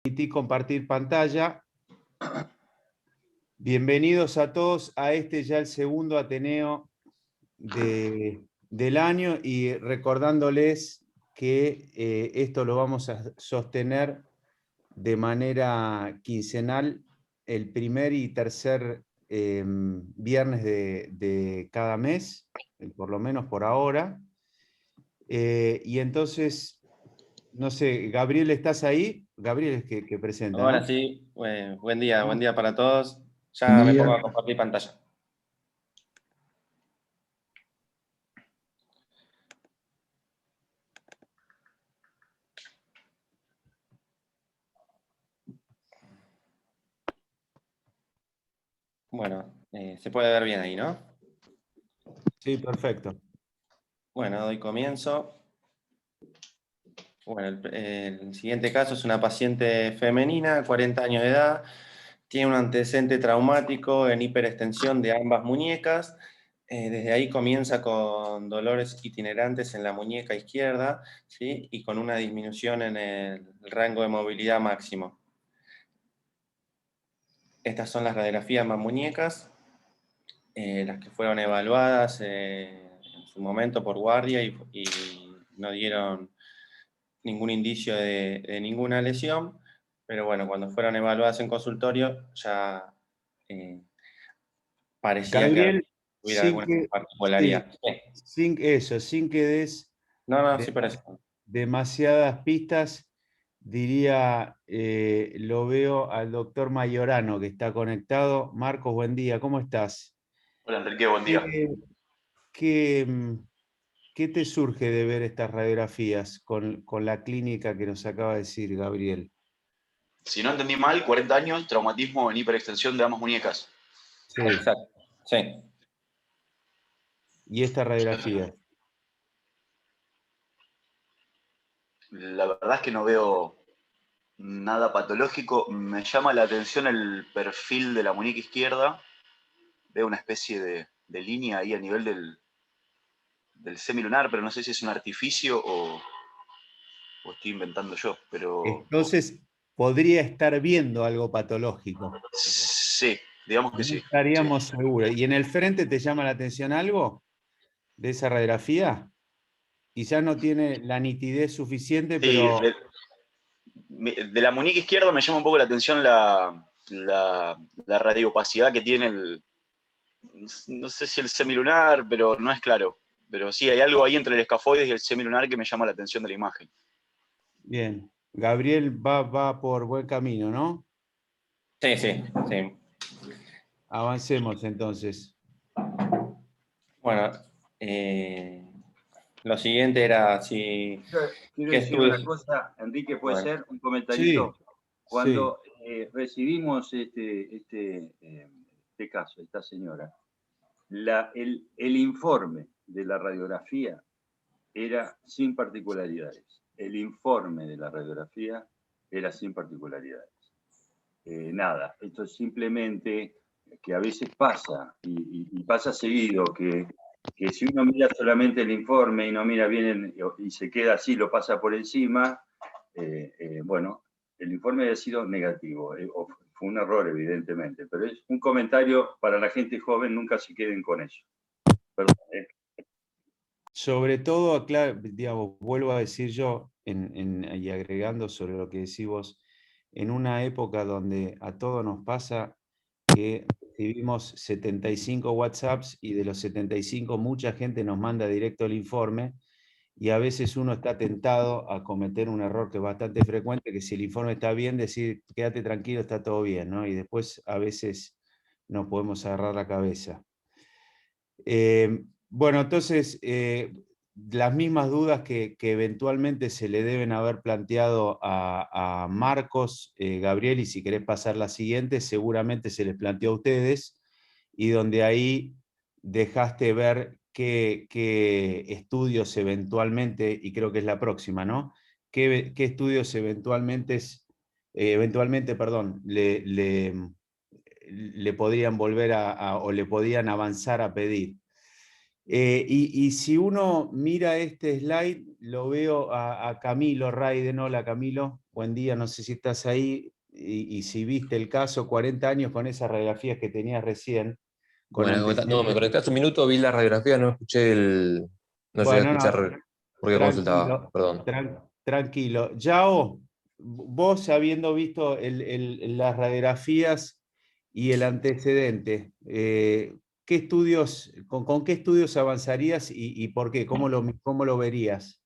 Permití compartir pantalla. Bienvenidos a todos a ya el segundo Ateneo del año y recordándoles que esto lo vamos a sostener de manera quincenal el primer y tercer viernes de cada mes, por lo menos por ahora. Y entonces, no sé, Gabriel, ¿estás ahí? Gabriel es que presenta, Ahora ¿no? sí, buen día para todos. Buen Ya me pongo día. a compartir pantalla. Bueno, se puede ver bien ahí, ¿no? Sí, perfecto. Bueno, doy comienzo. Bueno, el siguiente caso es una paciente femenina, 40 años de edad, tiene un antecedente traumático en hiperextensión de ambas muñecas. Desde ahí comienza con dolores itinerantes en la muñeca izquierda, ¿sí? Y con una disminución en el rango de movilidad máximo. Estas son las radiografías de ambas muñecas, las que fueron evaluadas en su momento por guardia y no dieron ningún indicio de ninguna lesión, pero bueno, cuando fueron evaluadas en consultorio ya parecía que Gabriel, hubiera sin alguna que, sí, particularidad. Sí. sin que des No, de- sí parece. demasiadas pistas, diría, lo veo al doctor Mayorano que está conectado. Marcos, buen día, ¿cómo estás? Hola Enrique, buen día. ¿Qué, qué, mm, qué te surge de ver estas radiografías con la clínica que nos acaba de decir Gabriel? Si no entendí mal, 40 años, traumatismo en hiperextensión de ambas muñecas. Sí, Exacto. Sí. y esta radiografía. La verdad es que no veo nada patológico. Me llama la atención el perfil de la muñeca izquierda. Veo una especie de línea ahí a nivel del semilunar, pero no sé si es un artificio o estoy inventando yo. Pero Entonces, podría estar viendo algo patológico. sí, digamos que No sí. Sí. estaríamos seguros. ¿Y en el frente te llama la atención algo de esa radiografía? Quizás no tiene la nitidez suficiente, Sí, pero de la muñeca izquierda me llama un poco la atención la radioopacidad que tiene no sé si el semilunar, pero no es claro. Pero sí, hay algo ahí entre el escafoides y el semilunar que me llama la atención de la imagen. bien. Gabriel va por buen camino, ¿no? Sí, sí, sí. Avancemos entonces. Bueno, lo siguiente era si... Quiero ¿Qué decir una estudios? cosa, Enrique, puede Bueno, ser un Sí, comentarito. sí. Cuando recibimos este caso, esta señora, el informe de la radiografía era sin particularidades. El informe de la radiografía era sin particularidades. Nada, esto es simplemente que a veces pasa, y pasa seguido, que si uno mira solamente el informe y no mira bien y se queda así, lo pasa por encima, bueno, el informe ha sido negativo, fue un error evidentemente, pero es un comentario para la gente joven, nunca se queden con eso. Perdón, Sobre todo, digamos, vuelvo a decir yo, y agregando sobre lo que decís vos, en una época donde a todos nos pasa que recibimos 75 WhatsApps y de los 75 mucha gente nos manda directo el informe y a veces uno está tentado a cometer un error que es bastante frecuente, que si el informe está bien, decir, quédate tranquilo, está todo bien, ¿no? Y después a veces no podemos agarrar la cabeza. Bueno, entonces, las mismas dudas que eventualmente se le deben haber planteado a Marcos, Gabriel, y si querés pasar la siguiente, seguramente se les planteó a ustedes, y donde ahí dejaste ver qué estudios eventualmente, y creo que es la próxima, ¿no? ¿Qué estudios eventualmente, perdón, le podrían volver o le podían avanzar a pedir? Y si uno mira este slide, lo veo a Camilo Raiden. Hola Camilo, buen día, no sé si estás ahí y si viste el caso, 40 años con esas radiografías que tenías recién. Con Bueno, no, me antecedentes. conecté hace un minuto, vi la radiografía, no escuché no llegué a Bueno, no, escuchar porque consultaba, tranquilo, perdón. tranquilo. Yao, vos habiendo visto las radiografías y el antecedente, ¿qué estudios, con qué estudios avanzarías y por qué? ¿Cómo lo verías?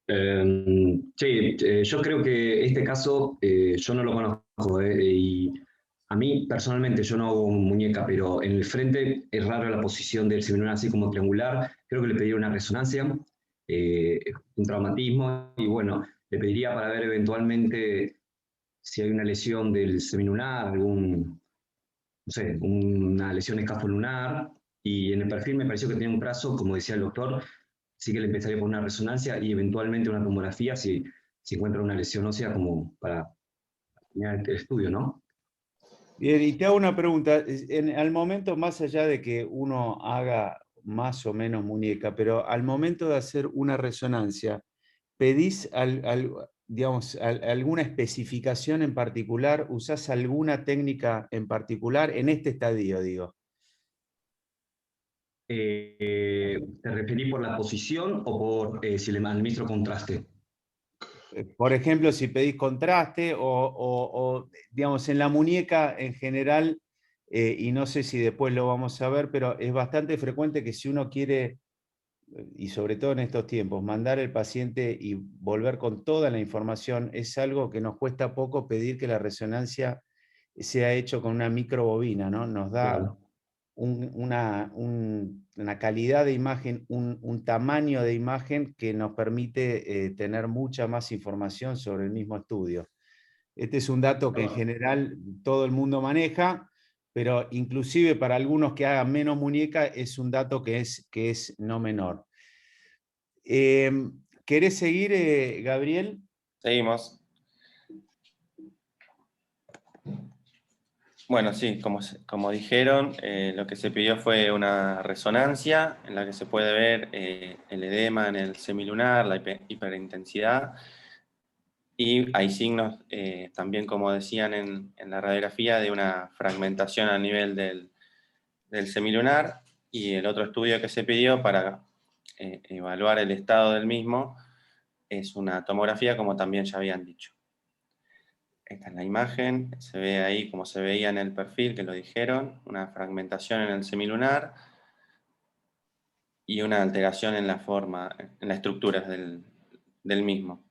Sí, yo creo que este caso yo no lo conozco, y a mí personalmente yo no hago muñeca, pero en el frente es raro la posición del semilunar así como triangular. Creo que le pediría una resonancia, un traumatismo, y bueno, le pediría para ver eventualmente si hay una lesión del semilunar, no sé, una lesión escafolunar. Y en el perfil me pareció que tenía un trazo, como decía el doctor, sí que le empezaría por una resonancia y eventualmente una tomografía si encuentra una lesión ósea como para terminar el estudio, ¿no? Bien, y te hago una pregunta. Al momento, más allá de que uno haga más o menos muñeca, pero al momento de hacer una resonancia, ¿pedís digamos, alguna especificación en particular? ¿Usás alguna técnica en particular en este estadio, digo? ¿Te referís por la posición o por si le administro contraste? Por ejemplo, si pedís contraste digamos, en la muñeca en general, y no sé si después lo vamos a ver, pero es bastante frecuente que si uno quiere, y sobre todo en estos tiempos, mandar al paciente y volver con toda la información, es algo que nos cuesta poco pedir que la resonancia sea hecho con una microbobina, ¿no? Nos da Claro. una calidad de imagen, un tamaño de imagen que nos permite tener mucha más información sobre el mismo estudio. Este es un dato que en general todo el mundo maneja, pero inclusive para algunos que hagan menos muñeca es un dato que es no menor. ¿Querés seguir, Gabriel? Seguimos. Bueno, sí, como dijeron, lo que se pidió fue una resonancia en la que se puede ver el edema en el semilunar, la hiperintensidad, y hay signos también, como decían en la radiografía, de una fragmentación a nivel del semilunar, y el otro estudio que se pidió para evaluar el estado del mismo es una tomografía, como también ya habían dicho. Esta es la imagen, se ve ahí como se veía en el perfil, que lo dijeron, una fragmentación en el semilunar y una alteración en la forma, en las estructuras del mismo.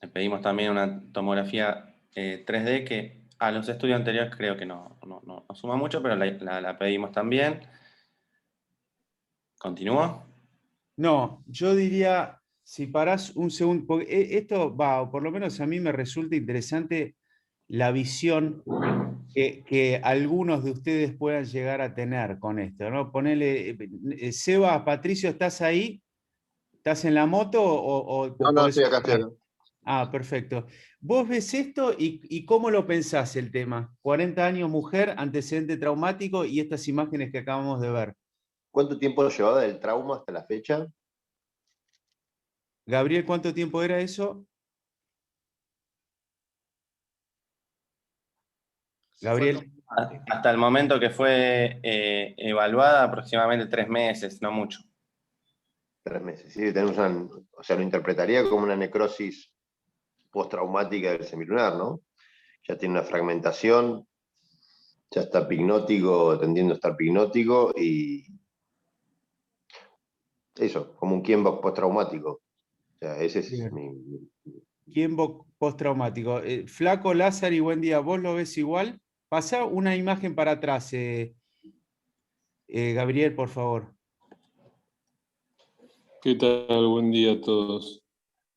Le pedimos también una tomografía 3D que a los estudios anteriores creo que no suma mucho, pero la pedimos también. ¿Continúo? No, yo diría, si parás un segundo, porque esto va, o por lo menos a mí me resulta interesante la visión que algunos de ustedes puedan llegar a tener con esto, ¿no? Ponele, Seba, Patricio, ¿estás ahí? ¿Estás en la moto o No, podés estoy acá, estoy hablar? acá. Ah, perfecto. ¿Vos ves esto y cómo lo pensás el tema? 40 años, mujer, antecedente traumático y estas imágenes que acabamos de ver. ¿Cuánto tiempo llevaba del trauma hasta la fecha? Gabriel, ¿cuánto tiempo era eso? Gabriel. Hasta el momento que fue evaluada, aproximadamente 3 meses, no mucho. 3 meses. Sí, tenemos o sea, lo interpretaría como una necrosis postraumática del semilunar, ¿no? Ya tiene una fragmentación, ya está pignótico, tendiendo a estar pignótico y eso, como un Kienbock postraumático. O sea, ese es Bien. ¿Quién postraumático? Flaco, Lázaro y buen día. ¿Vos lo ves igual? Pasá una imagen para atrás, Gabriel, por favor. ¿Qué tal? Buen día a todos.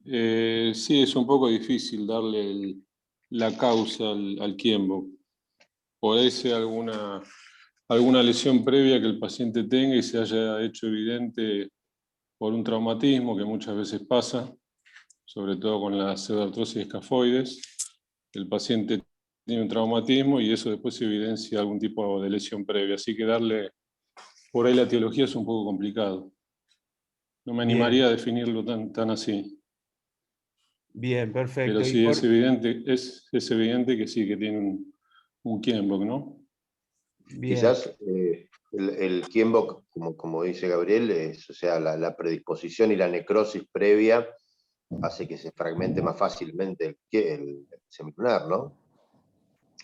Sí, es un poco difícil darle la causa al Kienbock. Puede ser alguna lesión previa que el paciente tenga y se haya hecho evidente por un traumatismo, que muchas veces pasa, sobre todo con la pseudoartrosis escafoides. El paciente tiene un traumatismo y eso después se evidencia algún tipo de lesión previa. Así que darle por ahí la etiología es un poco complicado. No me animaría a definirlo tan así. Bien, perfecto. Pero sí, es evidente que sí, que tiene un Kienbock, ¿no? Bien. Quizás el Kienbock, como dice Gabriel, es, o sea, la predisposición y la necrosis previa hace que se fragmente más fácilmente el semilunar, ¿no? O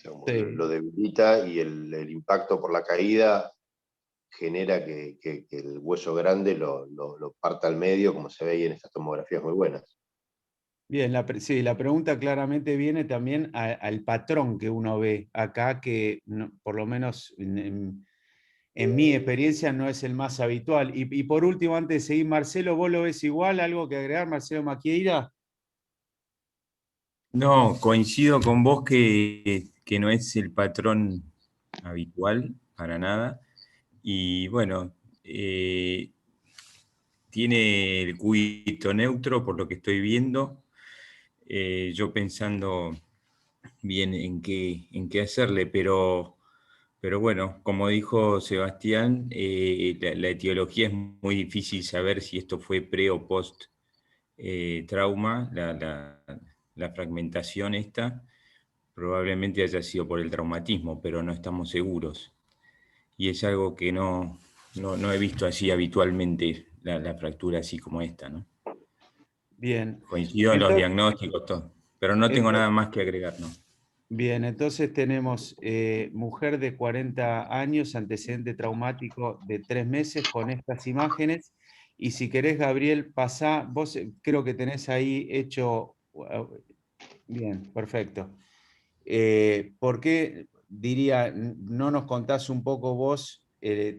sea, como Sí. lo debilita y el impacto por la caída genera que el hueso grande lo parta al medio, como se ve ahí en estas tomografías muy buenas. Bien, sí, la pregunta claramente viene también al patrón que uno ve acá, que por lo menos en mi experiencia no es el más habitual. Y por último, antes de seguir, Marcelo, ¿vos lo ves igual? ¿Algo que agregar, Marcelo Maquieira? No, coincido con vos que no es el patrón habitual para nada. Y bueno, tiene el cúbito neutro, por lo que estoy viendo. Yo pensando bien en qué hacerle, pero bueno, como dijo Sebastián, la etiología es muy difícil saber si esto fue pre o post trauma, la fragmentación esta. Probablemente haya sido por el traumatismo, pero no estamos seguros. Y es algo que no he visto así habitualmente, la fractura así como esta, ¿no? Bien. Coincido en los diagnósticos, todo, pero no tengo nada más que agregar, ¿no? Bien, entonces tenemos mujer de 40 años, antecedente traumático de 3 meses con estas imágenes. Y si querés, Gabriel, pasá, vos creo que tenés ahí hecho... Bien, perfecto. ¿Por qué, diría, no nos contás un poco vos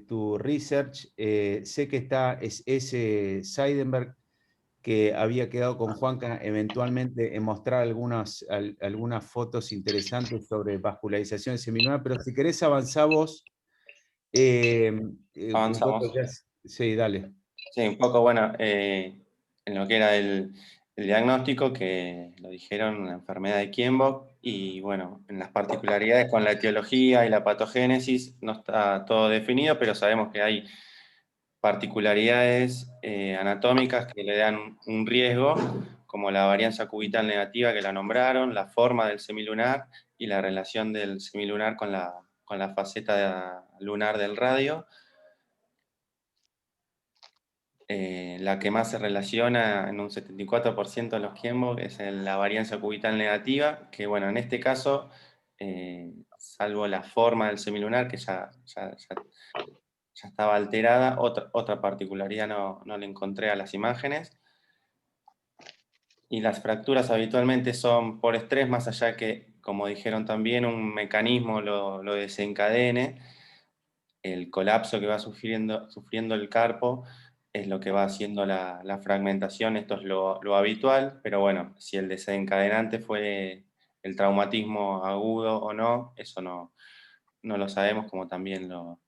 tu research? Sé que está ese Seidenberg, que había quedado con Juanca eventualmente en mostrar algunas fotos interesantes sobre vascularización semilunar, pero si querés avanzar vos, un poco Avanzamos. ya. Sí, dale. Sí, un poco, bueno, en lo que era el diagnóstico, que lo dijeron, una enfermedad de Kienbock, y bueno, en las particularidades con la etiología y la patogénesis no está todo definido, pero sabemos que hay particularidades anatómicas que le dan un riesgo, como la varianza cubital negativa que la nombraron, la forma del semilunar y la relación del semilunar con la faceta lunar del radio. La que más se relaciona en un 74% de los Kienbock es la varianza cubital negativa, que bueno, en este caso, salvo la forma del semilunar, que ya estaba alterada, otra particularidad no le encontré a las imágenes. Y las fracturas habitualmente son por estrés, más allá que, como dijeron también, un mecanismo lo desencadene. El colapso que va sufriendo el carpo es lo que va haciendo la fragmentación. Esto es lo habitual, pero bueno, si el desencadenante fue el traumatismo agudo o no, eso no lo sabemos, como también lo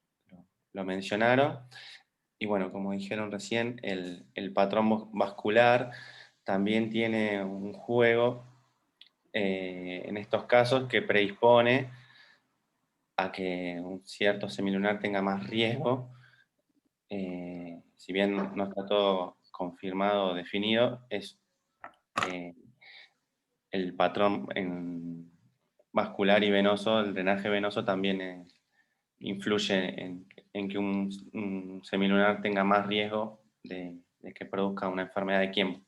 mencionaron. Y bueno, como dijeron recién, el patrón vascular también tiene un juego en estos casos que predispone a que un cierto semilunar tenga más riesgo. Si bien no está todo confirmado o definido, es el patrón vascular y venoso, el drenaje venoso también influye en que un semilunar tenga más riesgo de que produzca una enfermedad de Kienbock.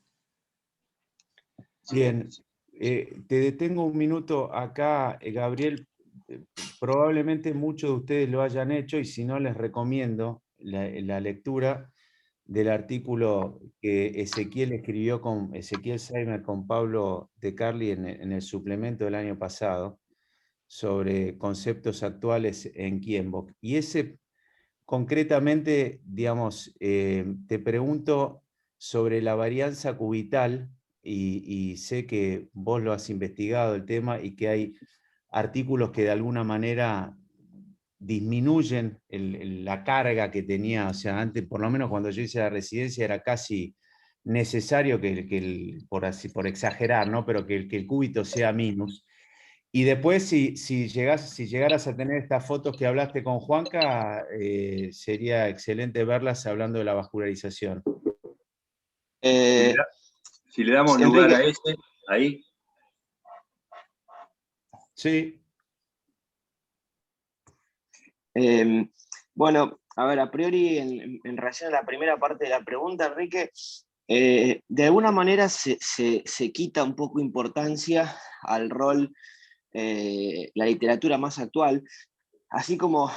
Bien, te detengo un minuto acá, Gabriel. Probablemente muchos de ustedes lo hayan hecho, y si no, les recomiendo la lectura del artículo que Ezequiel Seimer con Pablo De Carli en el suplemento del año pasado sobre conceptos actuales en Kienbock. Y ese concretamente, digamos, te pregunto sobre la varianza cubital, y sé que vos lo has investigado el tema y que hay artículos que de alguna manera disminuyen la carga que tenía. O sea, antes, por lo menos cuando yo hice la residencia, era casi necesario por exagerar, ¿no? Pero que el cúbito sea minus. Y después, si llegaras a tener estas fotos que hablaste con Juanca, sería excelente verlas hablando de la vascularización. Si le damos Enrique, lugar a ese, ahí. Sí. Bueno, a ver, a priori, en relación a la primera parte de la pregunta, Enrique, de alguna manera se quita un poco importancia al rol, la literatura más actual, así como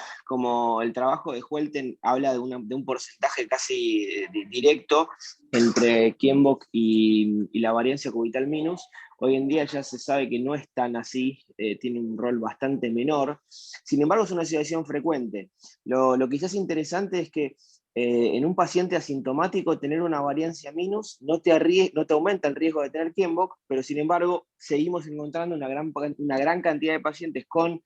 el trabajo de Huelten habla de un porcentaje casi directo entre Kienbock y la variancia cubital minus. Hoy en día ya se sabe que no es tan así, tiene un rol bastante menor. Sin embargo, es una situación frecuente. Lo quizás interesante es que en un paciente asintomático tener una variancia minus no te aumenta el riesgo de tener Kienbock, pero sin embargo seguimos encontrando una gran cantidad de pacientes con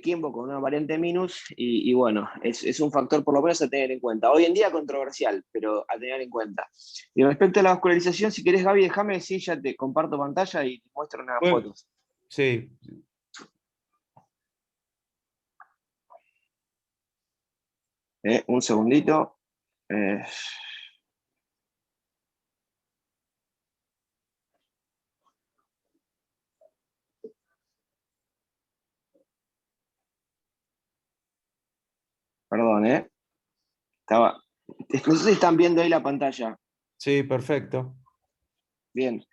Kienbock con una variante minus, y bueno, es un factor por lo menos a tener en cuenta. Hoy en día controversial, pero a tener en cuenta. Y respecto a la vascularización, si querés, Gaby, déjame decir, ya te comparto pantalla y te muestro unas fotos. Sí. Un segundito. Perdón, no sé si están viendo ahí la pantalla. Sí, perfecto. Bien.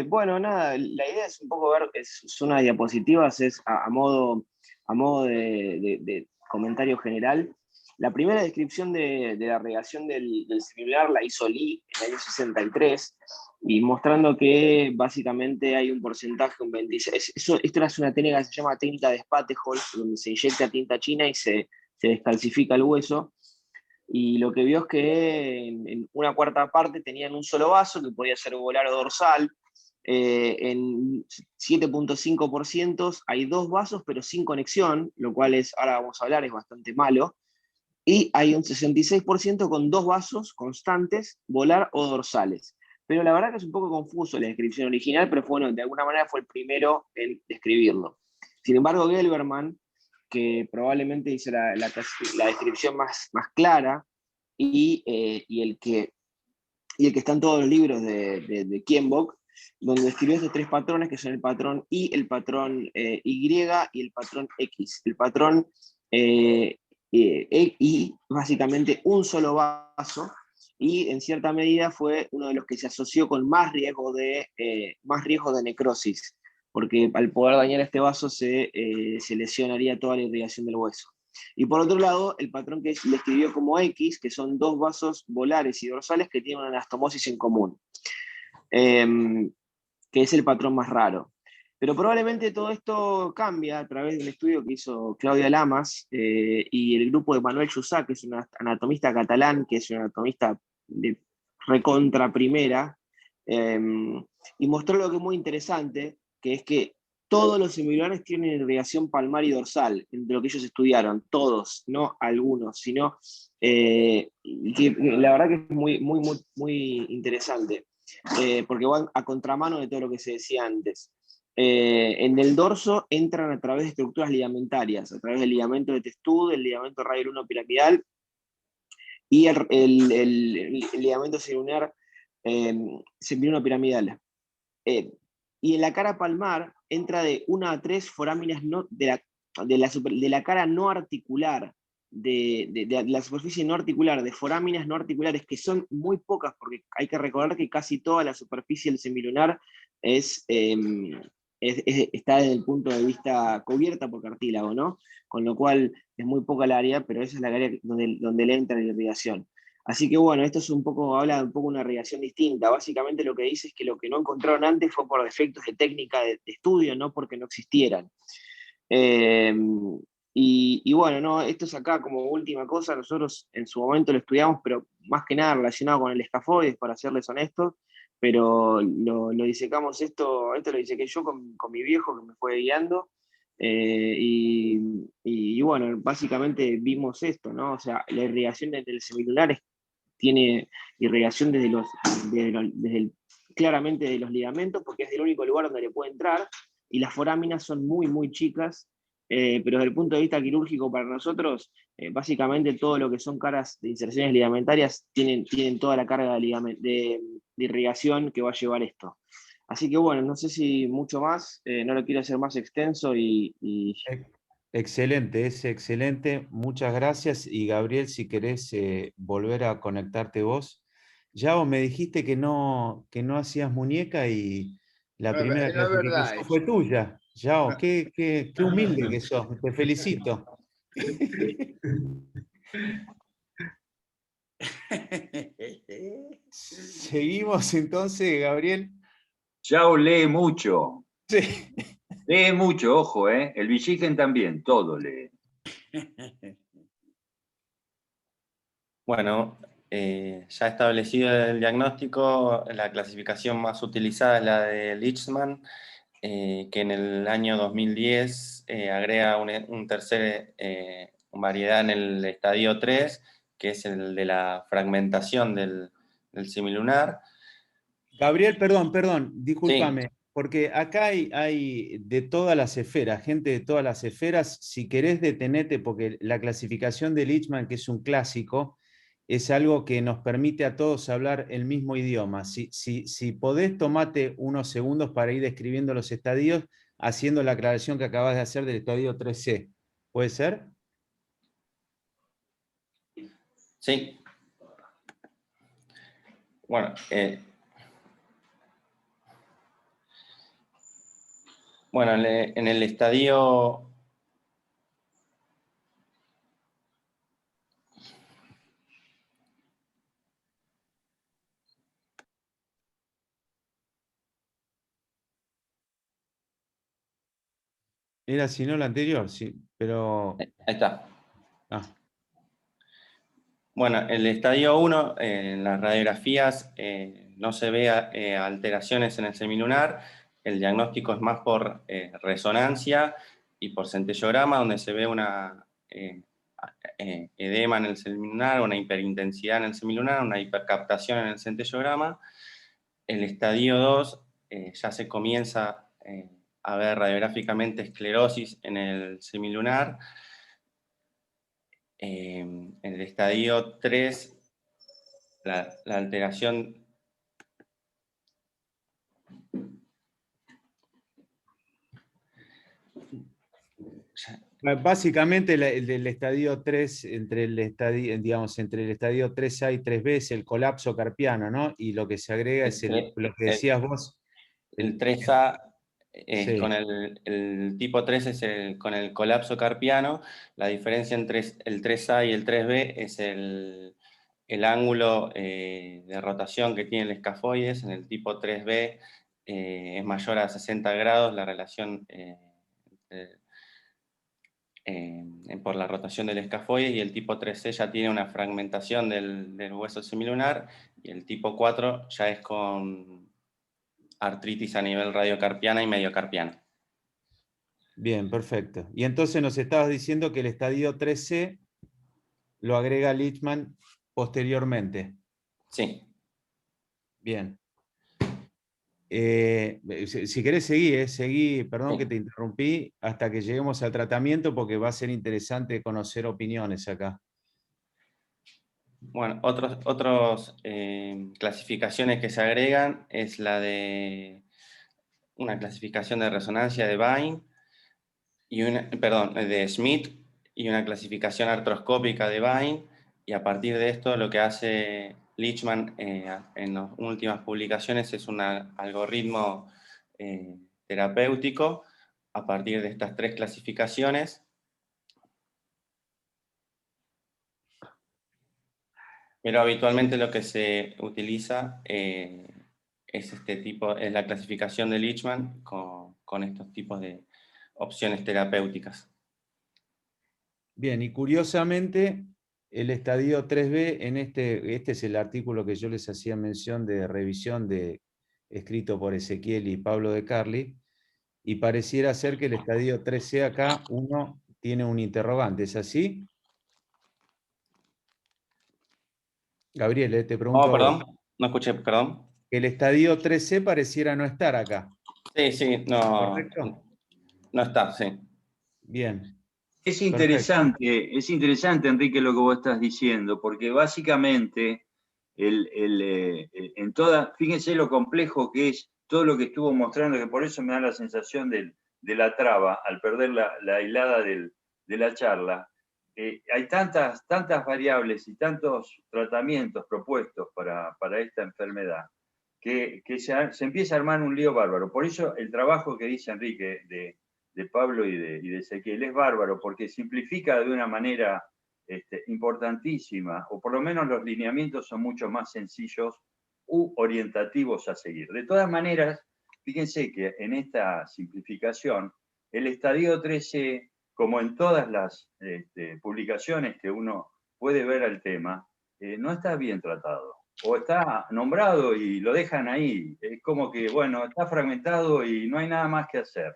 Bueno, nada, la idea es un poco ver, son unas diapositivas, es a modo de comentario general. La primera descripción de la reacción del semilunar la hizo Lee en el año 63, y mostrando que básicamente hay un porcentaje, un 26%. Esto es una técnica que se llama tinta de Spateholz, donde se inyecta tinta china y se descalcifica el hueso. Y lo que vio es que en una cuarta parte tenían un solo vaso, que podía ser volar o dorsal. En 7.5% hay dos vasos, pero sin conexión, lo cual ahora vamos a hablar, es bastante malo. Y hay un 66% con dos vasos constantes, volar o dorsales. Pero la verdad que es un poco confuso la descripción original, pero bueno, de alguna manera fue el primero en describirlo. Sin embargo, Gelberman, que probablemente hizo la descripción más clara, y el que está en todos los libros de Kienbock, donde describió estos tres patrones, que son el patrón I, el patrón Y y el patrón X. El patrón I, básicamente un solo vaso, y en cierta medida fue uno de los que se asoció con más riesgo de necrosis, porque al poder dañar este vaso se lesionaría toda la irrigación del hueso. Y por otro lado, el patrón que le escribió como X, que son dos vasos volares y dorsales que tienen una anastomosis en común, que es el patrón más raro. Pero probablemente todo esto cambia a través del estudio que hizo Claudia Lamas y el grupo de Manuel Jussac, que es un anatomista catalán, que es un anatomista de recontra primera, y mostró lo que es muy interesante, que es que todos los semilunares tienen irrigación palmar y dorsal, entre lo que ellos estudiaron, todos, no algunos, sino que la verdad que es muy interesante, porque van a contramano de todo lo que se decía antes. En el dorso entran a través de estructuras ligamentarias, a través del ligamento de Testud, el ligamento radio 1 piramidal y el ligamento semilunar piramidal. Y en la cara palmar entra de 1 a 3 foráminas de la cara no articular, de la superficie no articular, de foráminas no articulares, que son muy pocas, porque hay que recordar que casi toda la superficie del semilunar está desde el punto de vista cubierta por cartílago, ¿no? Con lo cual es muy poca el área, pero esa es la área donde le entra la irrigación. Así que bueno, esto habla un poco de una irrigación distinta. Básicamente lo que dice es que lo que no encontraron antes fue por defectos de técnica de estudio, no porque no existieran. Y bueno, no, esto es acá como última cosa. Nosotros en su momento lo estudiamos, pero más que nada relacionado con el escafoides, para serles honestos, pero lo disecamos esto lo disequé yo con mi viejo, que me fue guiando. Y bueno, básicamente vimos esto, ¿no? O sea, la irrigación del semilunar tiene irrigación desde claramente de los ligamentos, porque es el único lugar donde le puede entrar, y las foráminas son muy, muy chicas, pero desde el punto de vista quirúrgico para nosotros, básicamente todo lo que son caras de inserciones ligamentarias tienen toda la carga de irrigación que va a llevar esto. Así que bueno, no sé si mucho más, no lo quiero hacer más extenso y... Excelente, es excelente. Muchas gracias. Y Gabriel, si querés volver a conectarte vos. Ya vos me dijiste que no hacías muñeca y la No es, primera no es verdad clasificación eso. fue tuya. Yao, qué humilde que sos. Te felicito. Seguimos entonces, Gabriel. Yao lee mucho. Sí. Lee mucho, ojo, ¿eh? El Villigen también, todo lee. Bueno, ya establecido el diagnóstico, la clasificación más utilizada es la de Leachman, que en el año 2010 agrega un tercer variedad en el estadio 3, que es el de la fragmentación del semilunar. Gabriel, perdón, Sí. discúlpame, porque acá hay de todas las esferas, gente de todas las esferas. Si querés detenete, porque la clasificación de Leachman, que es un clásico, es algo que nos permite a todos hablar el mismo idioma. Si podés, tomate unos segundos para ir describiendo los estadios, haciendo la aclaración que acabas de hacer del estadio 3C. ¿Puede ser? Sí. Bueno, en el estadio... Era si no la anterior, sí, pero... Ahí está. Ah. Bueno, el estadio 1, en las radiografías no se ve alteraciones en el semilunar. El diagnóstico es más por resonancia y por centellograma, donde se ve una edema en el semilunar, una hiperintensidad en el semilunar, una hipercaptación en el centellograma. El estadio 2 ya se comienza a ver radiográficamente esclerosis en el semilunar. En el estadio 3, la alteración... Básicamente el del estadio 3, entre el estadio 3A y 3B es el colapso carpiano, ¿no? Y lo que se agrega es lo que decías vos. El 3A sí. con el tipo 3 es con el colapso carpiano. La diferencia entre el 3A y el 3B es el ángulo de rotación que tiene el escafoides. En el tipo 3B es mayor a 60 grados la relación por la rotación del escafoides, y el tipo 3C ya tiene una fragmentación del hueso semilunar, y el tipo 4 ya es con artritis a nivel radiocarpiana y mediocarpiana. Bien, perfecto. Y entonces nos estabas diciendo que el estadio 3C lo agrega Leachman posteriormente. Sí. Bien. Si querés seguí, perdón Sí. que te interrumpí, hasta que lleguemos al tratamiento, porque va a ser interesante conocer opiniones acá. Bueno, otras clasificaciones que se agregan es la de una clasificación de resonancia de Vine, de Smith, y una clasificación artroscópica de Vine, y a partir de esto lo que hace Leachman en las últimas publicaciones es un algoritmo terapéutico a partir de estas tres clasificaciones. Pero habitualmente lo que se utiliza es la clasificación de Leachman con estos tipos de opciones terapéuticas. Bien, y curiosamente, el estadio 3B, este es el artículo que yo les hacía mención de revisión escrito por Ezequiel y Pablo de Carli, y pareciera ser que el estadio 3C acá, uno tiene un interrogante, ¿es así? Gabriel, te pregunto a vos. No escuché, perdón. que el estadio 3C pareciera no estar acá. Sí, no, ¿Correcto? no está, sí. Bien. Es interesante, Enrique, lo que vos estás diciendo, porque básicamente fíjense lo complejo que es todo lo que estuvo mostrando, que por eso me da la sensación de la traba, al perder la hilada de la charla. Hay tantas variables y tantos tratamientos propuestos para esta enfermedad que se empieza a armar un lío bárbaro. Por eso el trabajo que dice Enrique de Pablo y de Ezequiel es bárbaro, porque simplifica de una manera importantísima, o por lo menos los lineamientos son mucho más sencillos u orientativos a seguir. De todas maneras, fíjense que en esta simplificación, el estadio 13, como en todas las publicaciones que uno puede ver al tema, no está bien tratado, o está nombrado y lo dejan ahí. Es como que, bueno, está fragmentado y no hay nada más que hacer.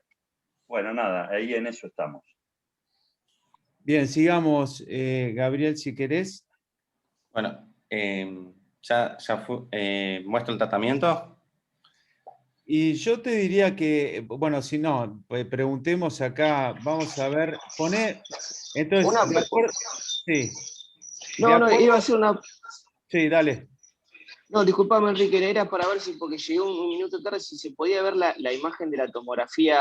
Bueno, nada, ahí en eso estamos. Bien, sigamos, Gabriel, si querés. Bueno, ya muestro el tratamiento. Y yo te diría que, bueno, si no, preguntemos acá, vamos a ver, entonces, de acuerdo, sí. No, iba a hacer una... Sí, dale. No, disculpame, Enrique, era para ver si, porque llegué un minuto tarde, si se podía ver la imagen de la tomografía,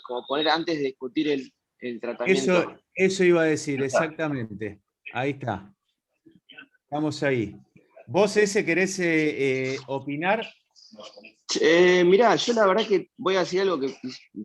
como poner antes de discutir el tratamiento. Eso iba a decir, exactamente. Ahí está. Estamos ahí. ¿Vos ese querés opinar? Mirá, yo la verdad que voy a decir algo que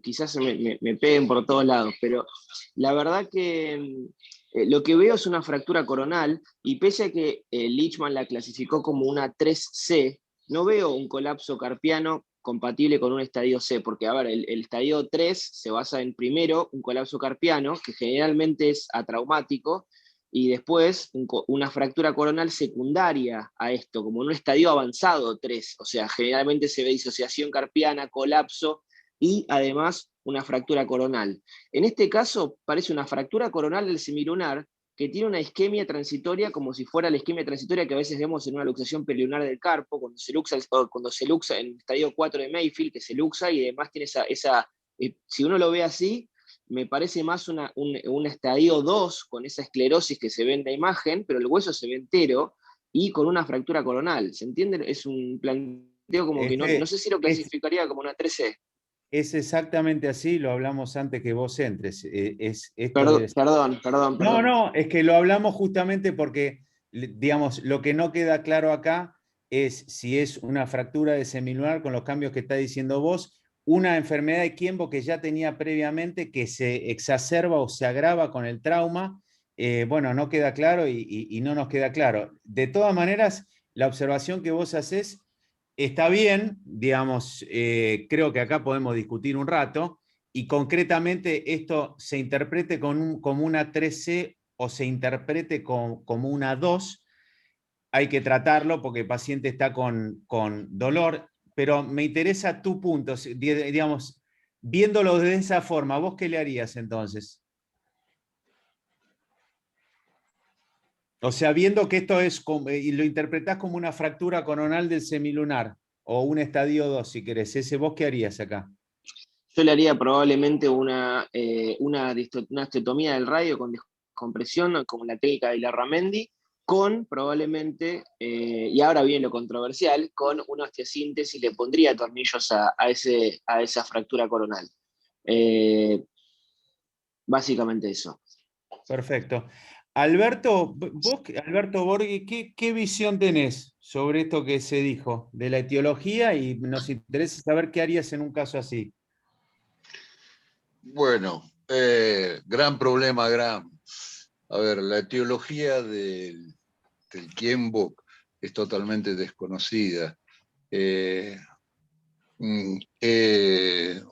quizás me peguen por todos lados, pero la verdad que lo que veo es una fractura coronal, y pese a que Lichman la clasificó como una 3C, no veo un colapso carpiano compatible con un estadio C, porque a ver, el estadio 3 se basa en primero un colapso carpiano, que generalmente es atraumático, y después una fractura coronal secundaria a esto, como en un estadio avanzado 3, o sea, generalmente se ve disociación carpiana, colapso y además una fractura coronal. En este caso parece una fractura coronal del semilunar que tiene una isquemia transitoria, como si fuera la isquemia transitoria que a veces vemos en una luxación perilunar del carpo, cuando se luxa en el estadio 4 de Mayfield, que se luxa y además tiene si uno lo ve así, me parece más un estadio 2 con esa esclerosis que se ve en la imagen, pero el hueso se ve entero y con una fractura coronal. ¿Se entiende? Es un planteo como que no sé si lo clasificaría como una 3C. Es exactamente así, lo hablamos antes que vos entres. Perdón. No, es que lo hablamos justamente porque, digamos, lo que no queda claro acá es si es una fractura de semilunar con los cambios que está diciendo vos, una enfermedad de Kienbo que ya tenía previamente, que se exacerba o se agrava con el trauma. Bueno, no queda claro y no nos queda claro. De todas maneras, la observación que vos hacés está bien, digamos, creo que acá podemos discutir un rato, y concretamente esto se interprete como una 3C o se interprete como una 2, hay que tratarlo porque el paciente está con dolor, pero me interesa tu punto, digamos, viéndolo de esa forma, ¿vos qué le harías entonces? O sea, viendo que esto es, y lo interpretás como una fractura coronal del semilunar, o un estadio 2, si querés, ¿vos qué harías acá? Yo le haría probablemente una osteotomía del radio con descompresión, como la técnica de Larramendi, con probablemente, y ahora viene lo controversial, con una osteosíntesis, le pondría tornillos a esa fractura coronal. Básicamente eso. Perfecto. Alberto, Alberto Borghi, ¿qué visión tenés sobre esto que se dijo de la etiología? Y nos interesa saber qué harías en un caso así. Bueno, gran problema, A ver, la etiología del Kienbock es totalmente desconocida.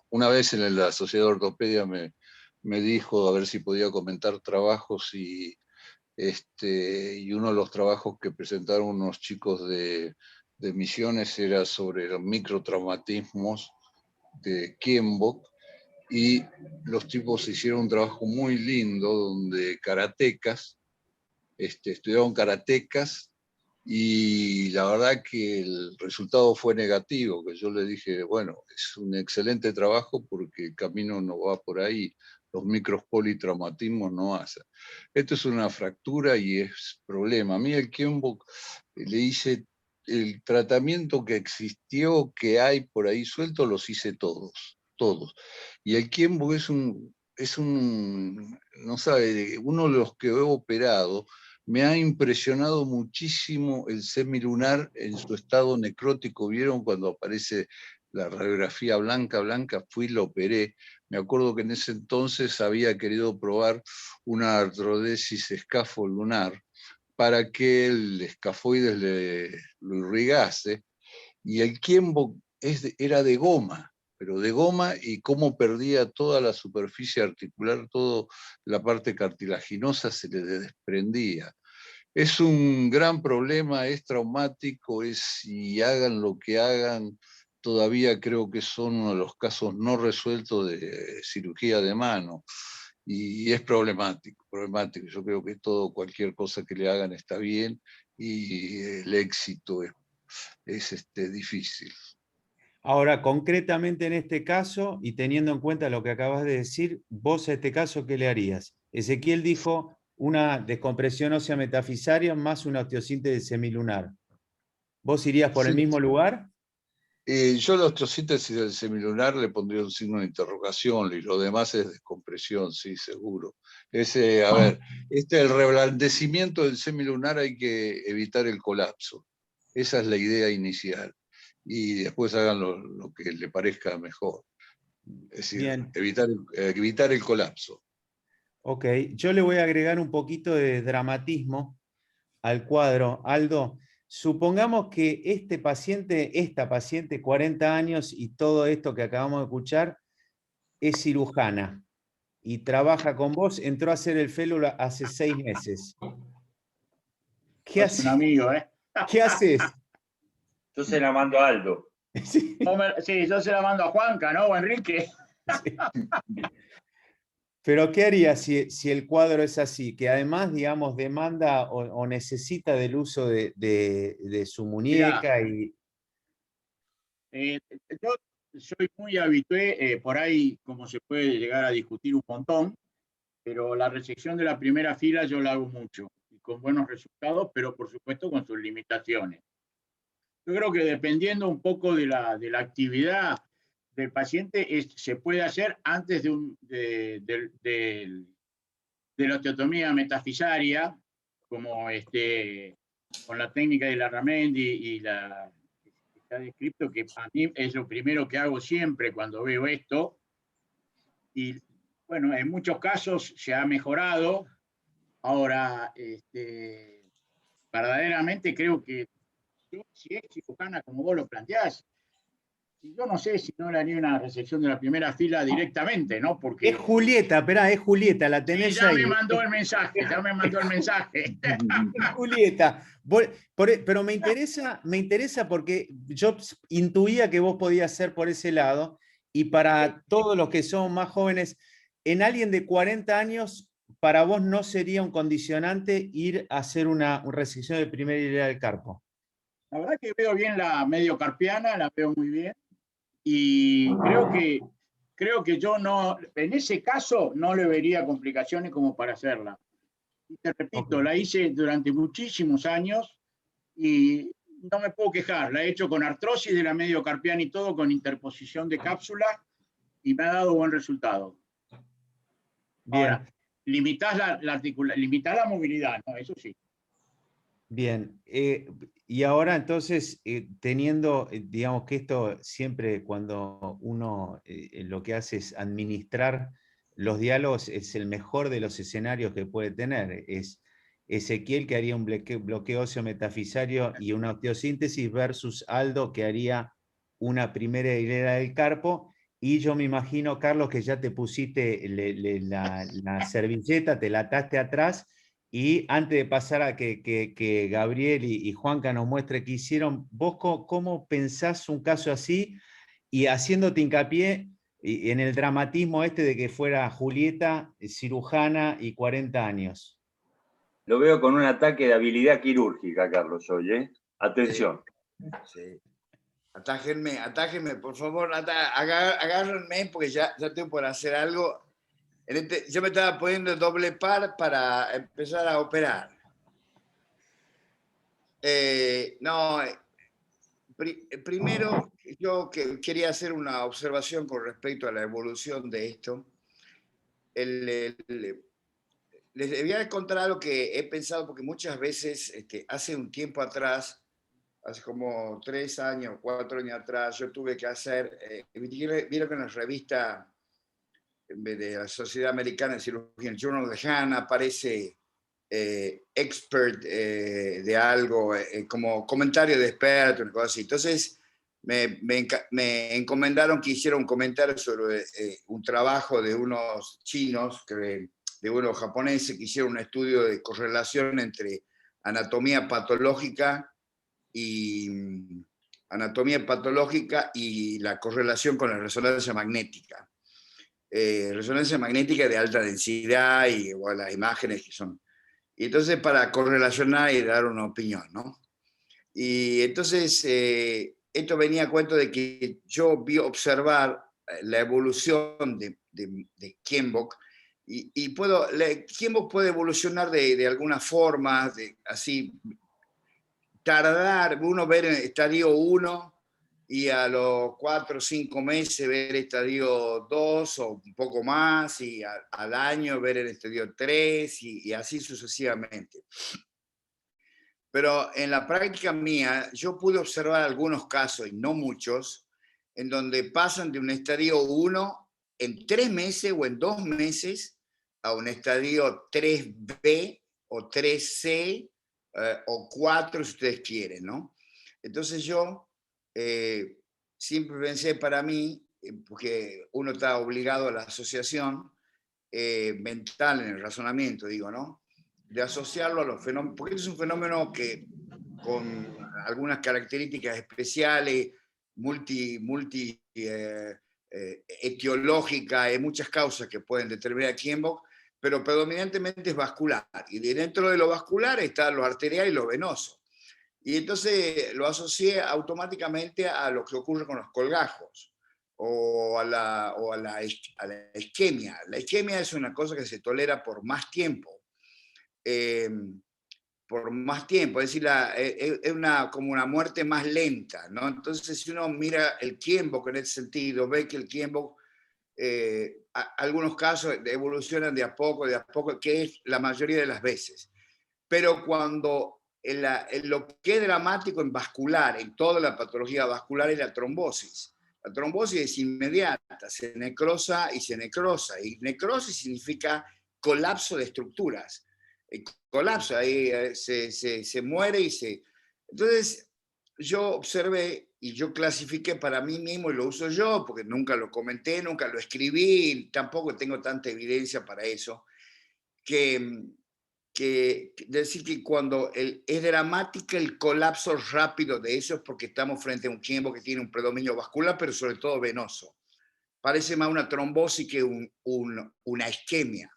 Una vez en la Sociedad de Ortopedia me dijo a ver si podía comentar trabajos y uno de los trabajos que presentaron unos chicos de Misiones era sobre los microtraumatismos de Kienbock, y los tipos hicieron un trabajo muy lindo donde karatecas, estudiaron karatecas y la verdad que el resultado fue negativo, que yo le dije, bueno, es un excelente trabajo porque el camino no va por ahí, los micropolitraumatismos no hacen. Esto es una fractura y es problema. A mí el Kienbock le hice el tratamiento que existió, que hay por ahí suelto, los hice todos. Y el Kienbock es un, no sabe, uno de los que he operado. Me ha impresionado muchísimo el semilunar en su estado necrótico. ¿Vieron cuando aparece la radiografía blanca? Fui y lo operé. Me acuerdo que en ese entonces había querido probar una artrodesis escafolunar para que el escafoides lo irrigase, y el Kienbock era de goma, pero de goma, y cómo perdía toda la superficie articular, toda la parte cartilaginosa se le desprendía. Es un gran problema, es traumático, y hagan lo que hagan, todavía creo que son uno de los casos no resueltos de cirugía de mano, y es problemático. Yo creo que cualquier cosa que le hagan está bien, y el éxito es difícil. Ahora, concretamente en este caso, y teniendo en cuenta lo que acabas de decir, vos a este caso, ¿qué le harías? Ezequiel dijo una descompresión ósea metafisaria más una osteosíntesis semilunar. ¿Vos irías por el mismo lugar? Yo la osteosíntesis del semilunar le pondría un signo de interrogación, y lo demás es descompresión, sí, seguro. El reblandecimiento del semilunar hay que evitar el colapso. Esa es la idea inicial. Y después hagan lo que le parezca mejor. Es decir, Bien. evitar el colapso. Ok, yo le voy a agregar un poquito de dramatismo al cuadro. Aldo, supongamos que esta paciente, 40 años, y todo esto que acabamos de escuchar, es cirujana y trabaja con vos, entró a hacer el fellow hace 6 meses. ¿Qué haces? Es un amigo, ¿eh? ¿Qué haces? Yo se la mando a Aldo. Sí, Sí, yo se la mando a Juanca, ¿no? O a Enrique. sí. Pero ¿qué haría si el cuadro es así? Que además, digamos, demanda o necesita del uso de su muñeca. Yo soy muy habitué, por ahí como se puede llegar a discutir un montón, pero la resección de la primera fila yo la hago mucho, y con buenos resultados, pero por supuesto con sus limitaciones. Yo creo que dependiendo un poco de la actividad del paciente, se puede hacer antes de la osteotomía metafisaria, como con la técnica de Larramendi y la que está descrito, que a mí es lo primero que hago siempre cuando veo esto. Y bueno, en muchos casos se ha mejorado. Ahora, verdaderamente creo que si es cirujana como vos lo planteás, yo no sé si no le haría una resección de la primera fila directamente, ¿no? Porque Es Julieta, esperá, es Julieta, la tenés sí, ya ahí. me mandó el mensaje. Julieta, pero me interesa porque yo intuía que vos podías ser por ese lado, y para todos los que son más jóvenes, en alguien de 40 años, para vos no sería un condicionante ir a hacer una resección de primera hilera del carpo. La verdad que veo bien la mediocarpiana, la veo muy bien, y creo que yo no, en ese caso no le vería complicaciones como para hacerla. Y te repito, la hice durante muchísimos años y no me puedo quejar. La he hecho con artrosis de la mediocarpiana y todo, con interposición de cápsula, y me ha dado buen resultado. Bien. Ahora, limitás la movilidad, ¿no? Eso sí. Bien, y ahora entonces, teniendo, digamos que esto siempre cuando uno lo que hace es administrar los diálogos, es el mejor de los escenarios que puede tener. Es Ezequiel, que haría un bloqueo óseo metafisario y una osteosíntesis, versus Aldo, que haría una primera hilera del carpo. Y yo me imagino, Carlos, que ya te pusiste la servilleta, te la ataste atrás. Y antes de pasar a que Gabriel y Juanca nos muestre qué hicieron, vos cómo pensás un caso así, y haciéndote hincapié en el dramatismo de que fuera Julieta, cirujana y 40 años? Lo veo con un ataque de habilidad quirúrgica, Carlos, hoy, ¿eh? Atención. Sí. Atájenme, por favor, agárrenme porque ya estoy por hacer algo. Yo me estaba poniendo doble par para empezar a operar. Primero, yo quería hacer una observación con respecto a la evolución de esto. Les voy a contar algo que he pensado, porque muchas veces, hace un tiempo atrás, hace como 3 años, 4 años atrás, yo tuve que hacer, vieron que en la revista de la Sociedad Americana de Cirugía, el Journal de Hahn, aparece expert de algo, como comentario de experto, una cosa así. Entonces, me encomendaron que hiciera un comentario sobre un trabajo de unos chinos, de unos japoneses, que hicieron un estudio de correlación entre anatomía patológica y la correlación con la resonancia magnética. Resonancia magnética de alta densidad y bueno, las imágenes que son. Y entonces para correlacionar y dar una opinión, ¿no? Y entonces esto venía a cuento de que yo vi observar la evolución de Kienbock y Kienbock puede evolucionar de alguna forma, así, tardar, uno ver en estadio 1 y a los 4 o 5 meses ver estadio 2 o un poco más, y al año ver el estadio 3 y así sucesivamente. Pero en la práctica mía, yo pude observar algunos casos, y no muchos, en donde pasan de un estadio 1 en 3 meses o en 2 meses a un estadio 3B o 3C o 4, si ustedes quieren, ¿no? Entonces yo siempre pensé para mí, porque uno está obligado a la asociación mental en el razonamiento, digo, ¿no? De asociarlo a los fenómenos, porque es un fenómeno que con algunas características especiales, etiológica, hay muchas causas que pueden determinar a Kienbock, pero predominantemente es vascular, y dentro de lo vascular está lo arterial y lo venoso. Y entonces lo asocié automáticamente a lo que ocurre con los colgajos o a la isquemia. La isquemia es una cosa que se tolera por más tiempo. Es decir, es como una muerte más lenta, ¿no? Entonces, si uno mira el Kienbock en ese sentido, ve que el Kienbock, algunos casos evolucionan de a poco, que es la mayoría de las veces. Pero cuando lo que es dramático en vascular, en toda la patología vascular, es la trombosis. La trombosis es inmediata, se necrosa, y necrosis significa colapso de estructuras. Colapso, ahí se muere y se... Entonces, yo observé y yo clasifiqué para mí mismo, y lo uso yo, porque nunca lo comenté, nunca lo escribí, tampoco tengo tanta evidencia para eso, que decir que cuando es dramática el colapso rápido de eso es porque estamos frente a un Kienbock que tiene un predominio vascular, pero sobre todo venoso. Parece más una trombosis que una isquemia.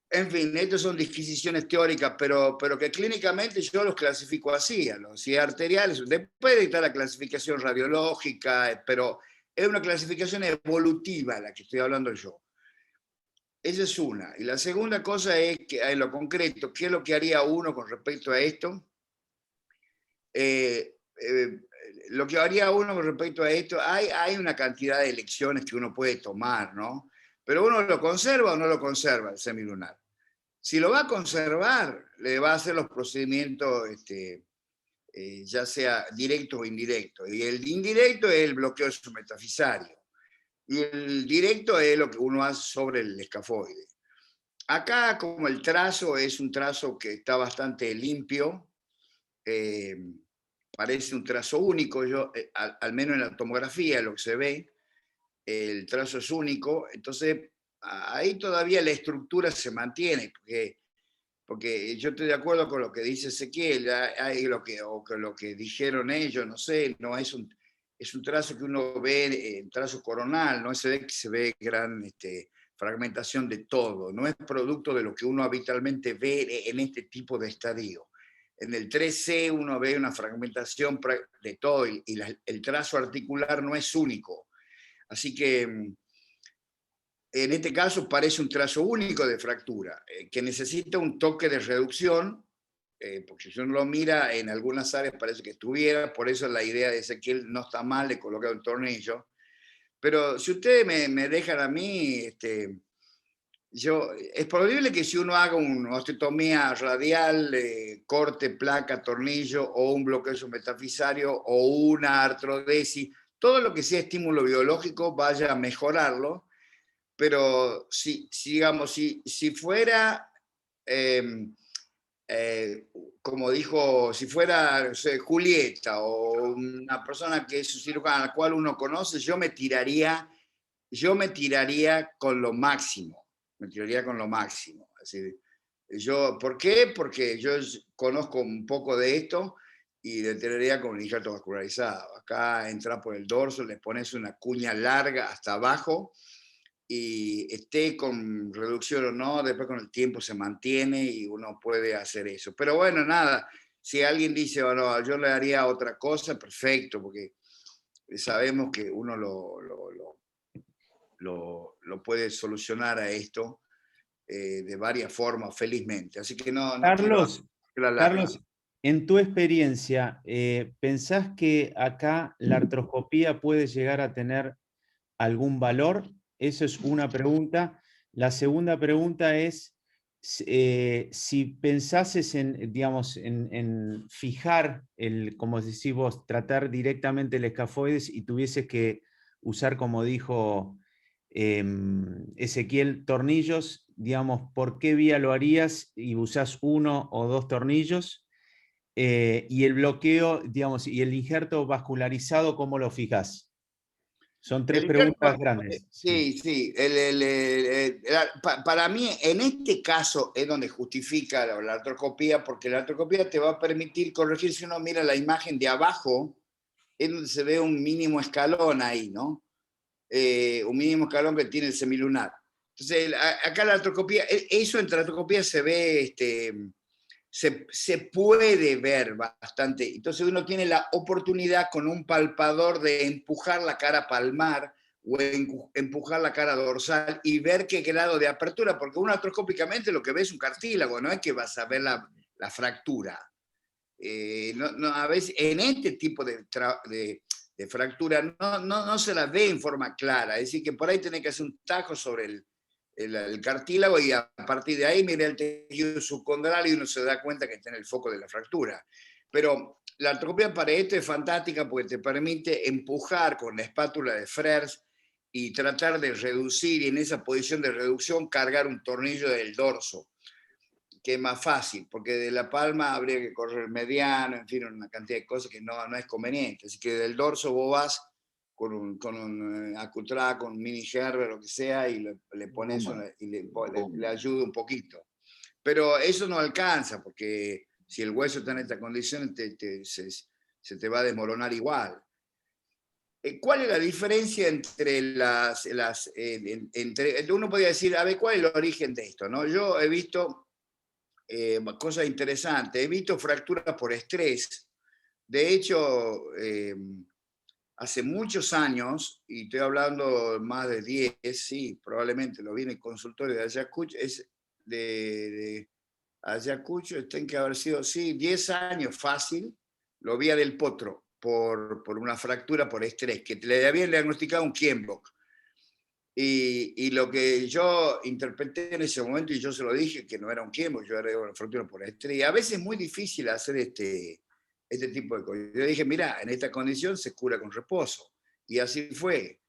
En fin, estas son disquisiciones teóricas, pero que clínicamente yo los clasifico así, a los arteriales. Después está la clasificación radiológica, pero es una clasificación evolutiva la que estoy hablando yo. Esa es una. Y la segunda cosa es que en lo concreto, ¿qué es lo que haría uno con respecto a esto? Lo que haría uno con respecto a esto, hay una cantidad de elecciones que uno puede tomar, ¿no? Pero uno lo conserva o no lo conserva el semilunar. Si lo va a conservar, le va a hacer los procedimientos, ya sea directo o indirecto. Y el indirecto es el bloqueo submetafisario. Y el directo es lo que uno hace sobre el escafoide. Acá, como el trazo es un trazo que está bastante limpio, parece un trazo único, al menos en la tomografía lo que se ve, el trazo es único, entonces ahí todavía la estructura se mantiene, porque yo estoy de acuerdo con lo que dice Ezequiel, con lo que dijeron ellos, no sé, no es un trazo que uno ve, trazo coronal, no se ve que se ve gran fragmentación de todo, no es producto de lo que uno habitualmente ve en este tipo de estadio. En el 3C uno ve una fragmentación de todo y el trazo articular no es único. Así que en este caso parece un trazo único de fractura, que necesita un toque de reducción, porque si uno lo mira en algunas áreas parece que estuviera, por eso la idea de Ezequiel no está mal de colocar un tornillo. Pero si ustedes me dejan a mí, es probable que si uno haga una osteotomía radial, corte, placa, tornillo, o un bloqueo metafisario, o una artrodesis, todo lo que sea estímulo biológico vaya a mejorarlo, pero si fuera, como dijo, si fuera, no sé, Julieta, o una persona que es un cirujano al cual uno conoce, yo me tiraría con lo máximo. Me tiraría con lo máximo. Así, ¿por qué? Porque yo conozco un poco de esto y le tiraría con un injerto vascularizado. Acá entra por el dorso, le pones una cuña larga hasta abajo y esté con reducción o no, después con el tiempo se mantiene y uno puede hacer eso. Pero bueno, nada, si alguien dice, bueno, yo le haría otra cosa, perfecto, porque sabemos que uno lo puede solucionar a esto de varias formas, felizmente. Así que no Carlos, quiero Carlos, en tu experiencia, ¿pensás que acá la artroscopía puede llegar a tener algún valor? Eso es una pregunta. La segunda pregunta es, si pensases en, digamos, en fijar, como decís vos, tratar directamente el escafoides y tuvieses que usar, como dijo Ezequiel, tornillos, digamos, ¿por qué vía lo harías y usás 1 o 2 tornillos? Y el bloqueo, digamos, y el injerto vascularizado, ¿cómo lo fijas? Son 3 preguntas grandes. Sí. Para mí, en este caso, es donde justifica la artroscopía, porque la artroscopía te va a permitir corregir. Si uno mira la imagen de abajo, es donde se ve un mínimo escalón ahí, ¿no? Un mínimo escalón que tiene el semilunar. Entonces, acá la artroscopía, eso en la artroscopía se ve, se puede ver bastante. Entonces uno tiene la oportunidad con un palpador de empujar la cara palmar o empujar la cara dorsal y ver qué grado de apertura, porque uno artroscópicamente lo que ve es un cartílago, no es que vas a ver la fractura. A veces en este tipo de fractura no se la ve en forma clara, es decir, que por ahí tenés que hacer un tajo sobre el cartílago y a partir de ahí mira el tejido subcondral y uno se da cuenta que está en el foco de la fractura. Pero la artroscopía para esto es fantástica porque te permite empujar con la espátula de Frers y tratar de reducir, y en esa posición de reducción cargar un tornillo del dorso, que es más fácil, porque de la palma habría que correr mediano, en fin, una cantidad de cosas que no es conveniente. Así que del dorso vos vas con un Acutra, con un mini Gerber, lo que sea, y le pones y le ayuda un poquito. Pero eso no alcanza, porque si el hueso está en esta condición, se te va a desmoronar igual. ¿Cuál es la diferencia entre uno podría decir, a ver, ¿cuál es el origen de esto? ¿No? Yo he visto cosas interesantes, he visto fracturas por estrés. De hecho, hace muchos años, y estoy hablando más de 10, sí, probablemente lo vi en el consultorio de Ayacucho, de Ayacucho, tiene que haber sido, sí, 10 años fácil, lo vi a Del Potro por una fractura por estrés, que le habían diagnosticado un Kienbock. Y lo que yo interpreté en ese momento, y yo se lo dije, que no era un Kienbock, yo era una fractura por estrés. Y a veces es muy difícil hacer este tipo de cosas. Yo dije, mira, en esta condición se cura con reposo. Y así fue.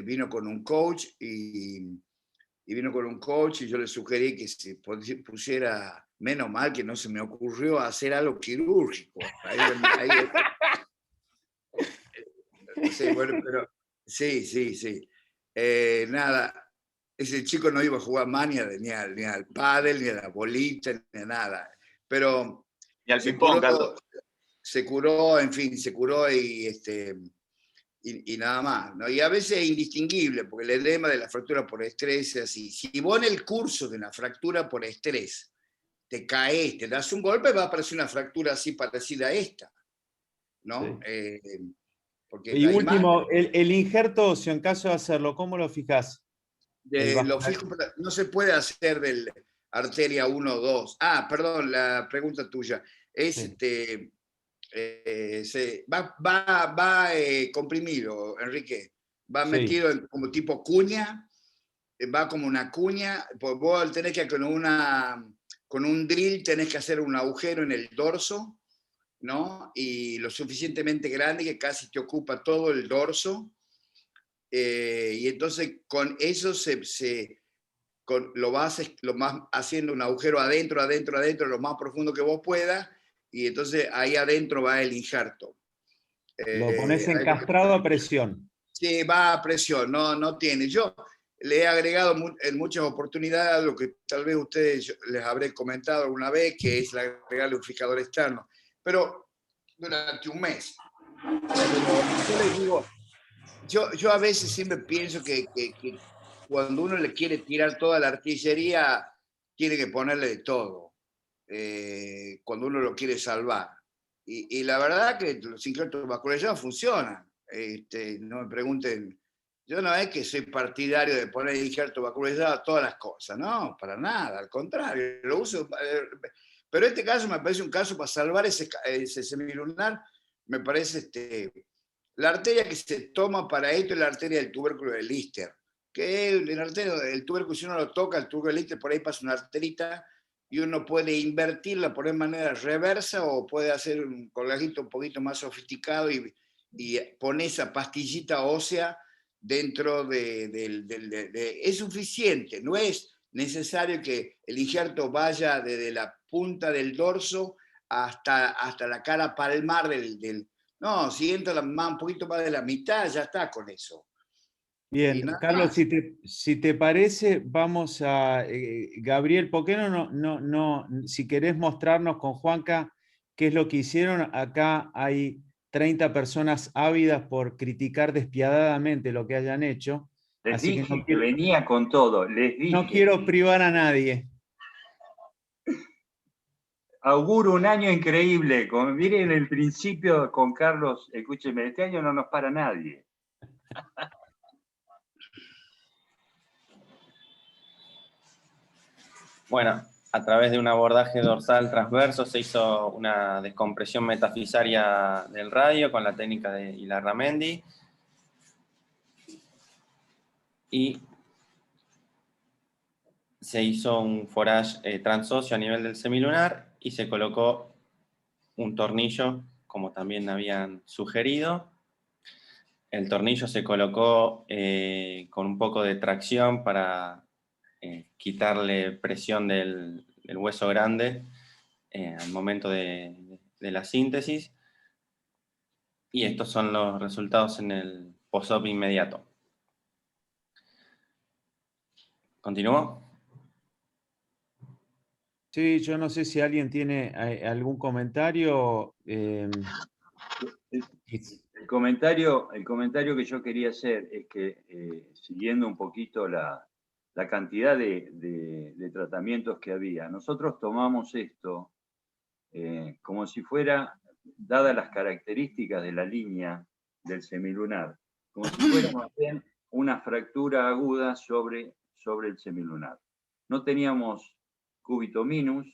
Vino con un coach y yo le sugerí que se pusiera, menos mal que no se me ocurrió hacer algo quirúrgico. Sí, bueno, pero sí. Nada, ese chico no iba a jugar más ni al pádel, ni a la bolita, ni a nada. Pero y al ping-pong, Carlos. se curó, en fin, se curó y y nada más, ¿no? Y a veces es indistinguible, porque el edema de la fractura por estrés es así. Si vos en el curso de una fractura por estrés te caes, te das un golpe, va a aparecer una fractura así parecida a esta, ¿no? Porque Y último, el injerto óseo, en caso de hacerlo, ¿cómo lo fijás? Lo fijo, no se puede hacer del arteria 1 o 2. Ah, perdón, la pregunta tuya. Es va comprimido, Enrique. Va metido como tipo cuña, va como una cuña. Pues vos tenés que con un drill tenés que hacer un agujero en el dorso, ¿no? Y lo suficientemente grande que casi te ocupa todo el dorso. Y entonces con eso lo vas haciendo un agujero adentro, lo más profundo que vos puedas, y entonces ahí adentro va el injerto. Lo pones encastrado a presión. Sí, va a presión, no tiene. Yo le he agregado en muchas oportunidades lo que tal vez ustedes les habré comentado alguna vez, que es agregarle un fijador externo, pero durante un mes. Yo les digo, yo a veces siempre pienso que cuando uno le quiere tirar toda la artillería, tiene que ponerle de todo, cuando uno lo quiere salvar. Y la verdad que los injertos vascularizados funcionan. No me pregunten, yo no es que soy partidario de poner injertos vascularizados a todas las cosas, no, para nada, al contrario, lo uso. Pero este caso me parece un caso para salvar ese semilunar, me parece la arteria que se toma para esto es la arteria del tubérculo de Lister, que el arterio del tubérculo, si uno lo toca, el tubérculo de Lister, por ahí pasa una arterita y uno puede invertirla, poner de manera reversa, o puede hacer un colgajito un poquito más sofisticado y poner esa pastillita ósea dentro es suficiente, no es necesario que el injerto vaya desde la punta del dorso hasta la cara palmar no, si entra un poquito más de la mitad, ya está con eso. Bien, Carlos, si te parece, vamos a... Gabriel, ¿por qué no, si querés mostrarnos con Juanca qué es lo que hicieron? Acá hay 30 personas ávidas por criticar despiadadamente lo que hayan hecho. Les así dije que venía con todo, les dije. No quiero privar a nadie. Auguro un año increíble. Miren el principio con Carlos, escúcheme, este año no nos para nadie. Bueno, a través de un abordaje dorsal transverso se hizo una descompresión metafisaria del radio con la técnica de Ilarramendi. Y se hizo un forage transóseo a nivel del semilunar y se colocó un tornillo, como también habían sugerido. El tornillo se colocó con un poco de tracción para quitarle presión del hueso grande al momento de la síntesis. Y estos son los resultados en el post-op inmediato. ¿Continúo? Sí, yo no sé si alguien tiene algún comentario. El comentario que yo quería hacer es que, siguiendo un poquito la cantidad de tratamientos que había, nosotros tomamos esto como si fuera, dadas las características de la línea del semilunar, como si fuera más bien una fractura aguda sobre el semilunar. No teníamos cúbito minus,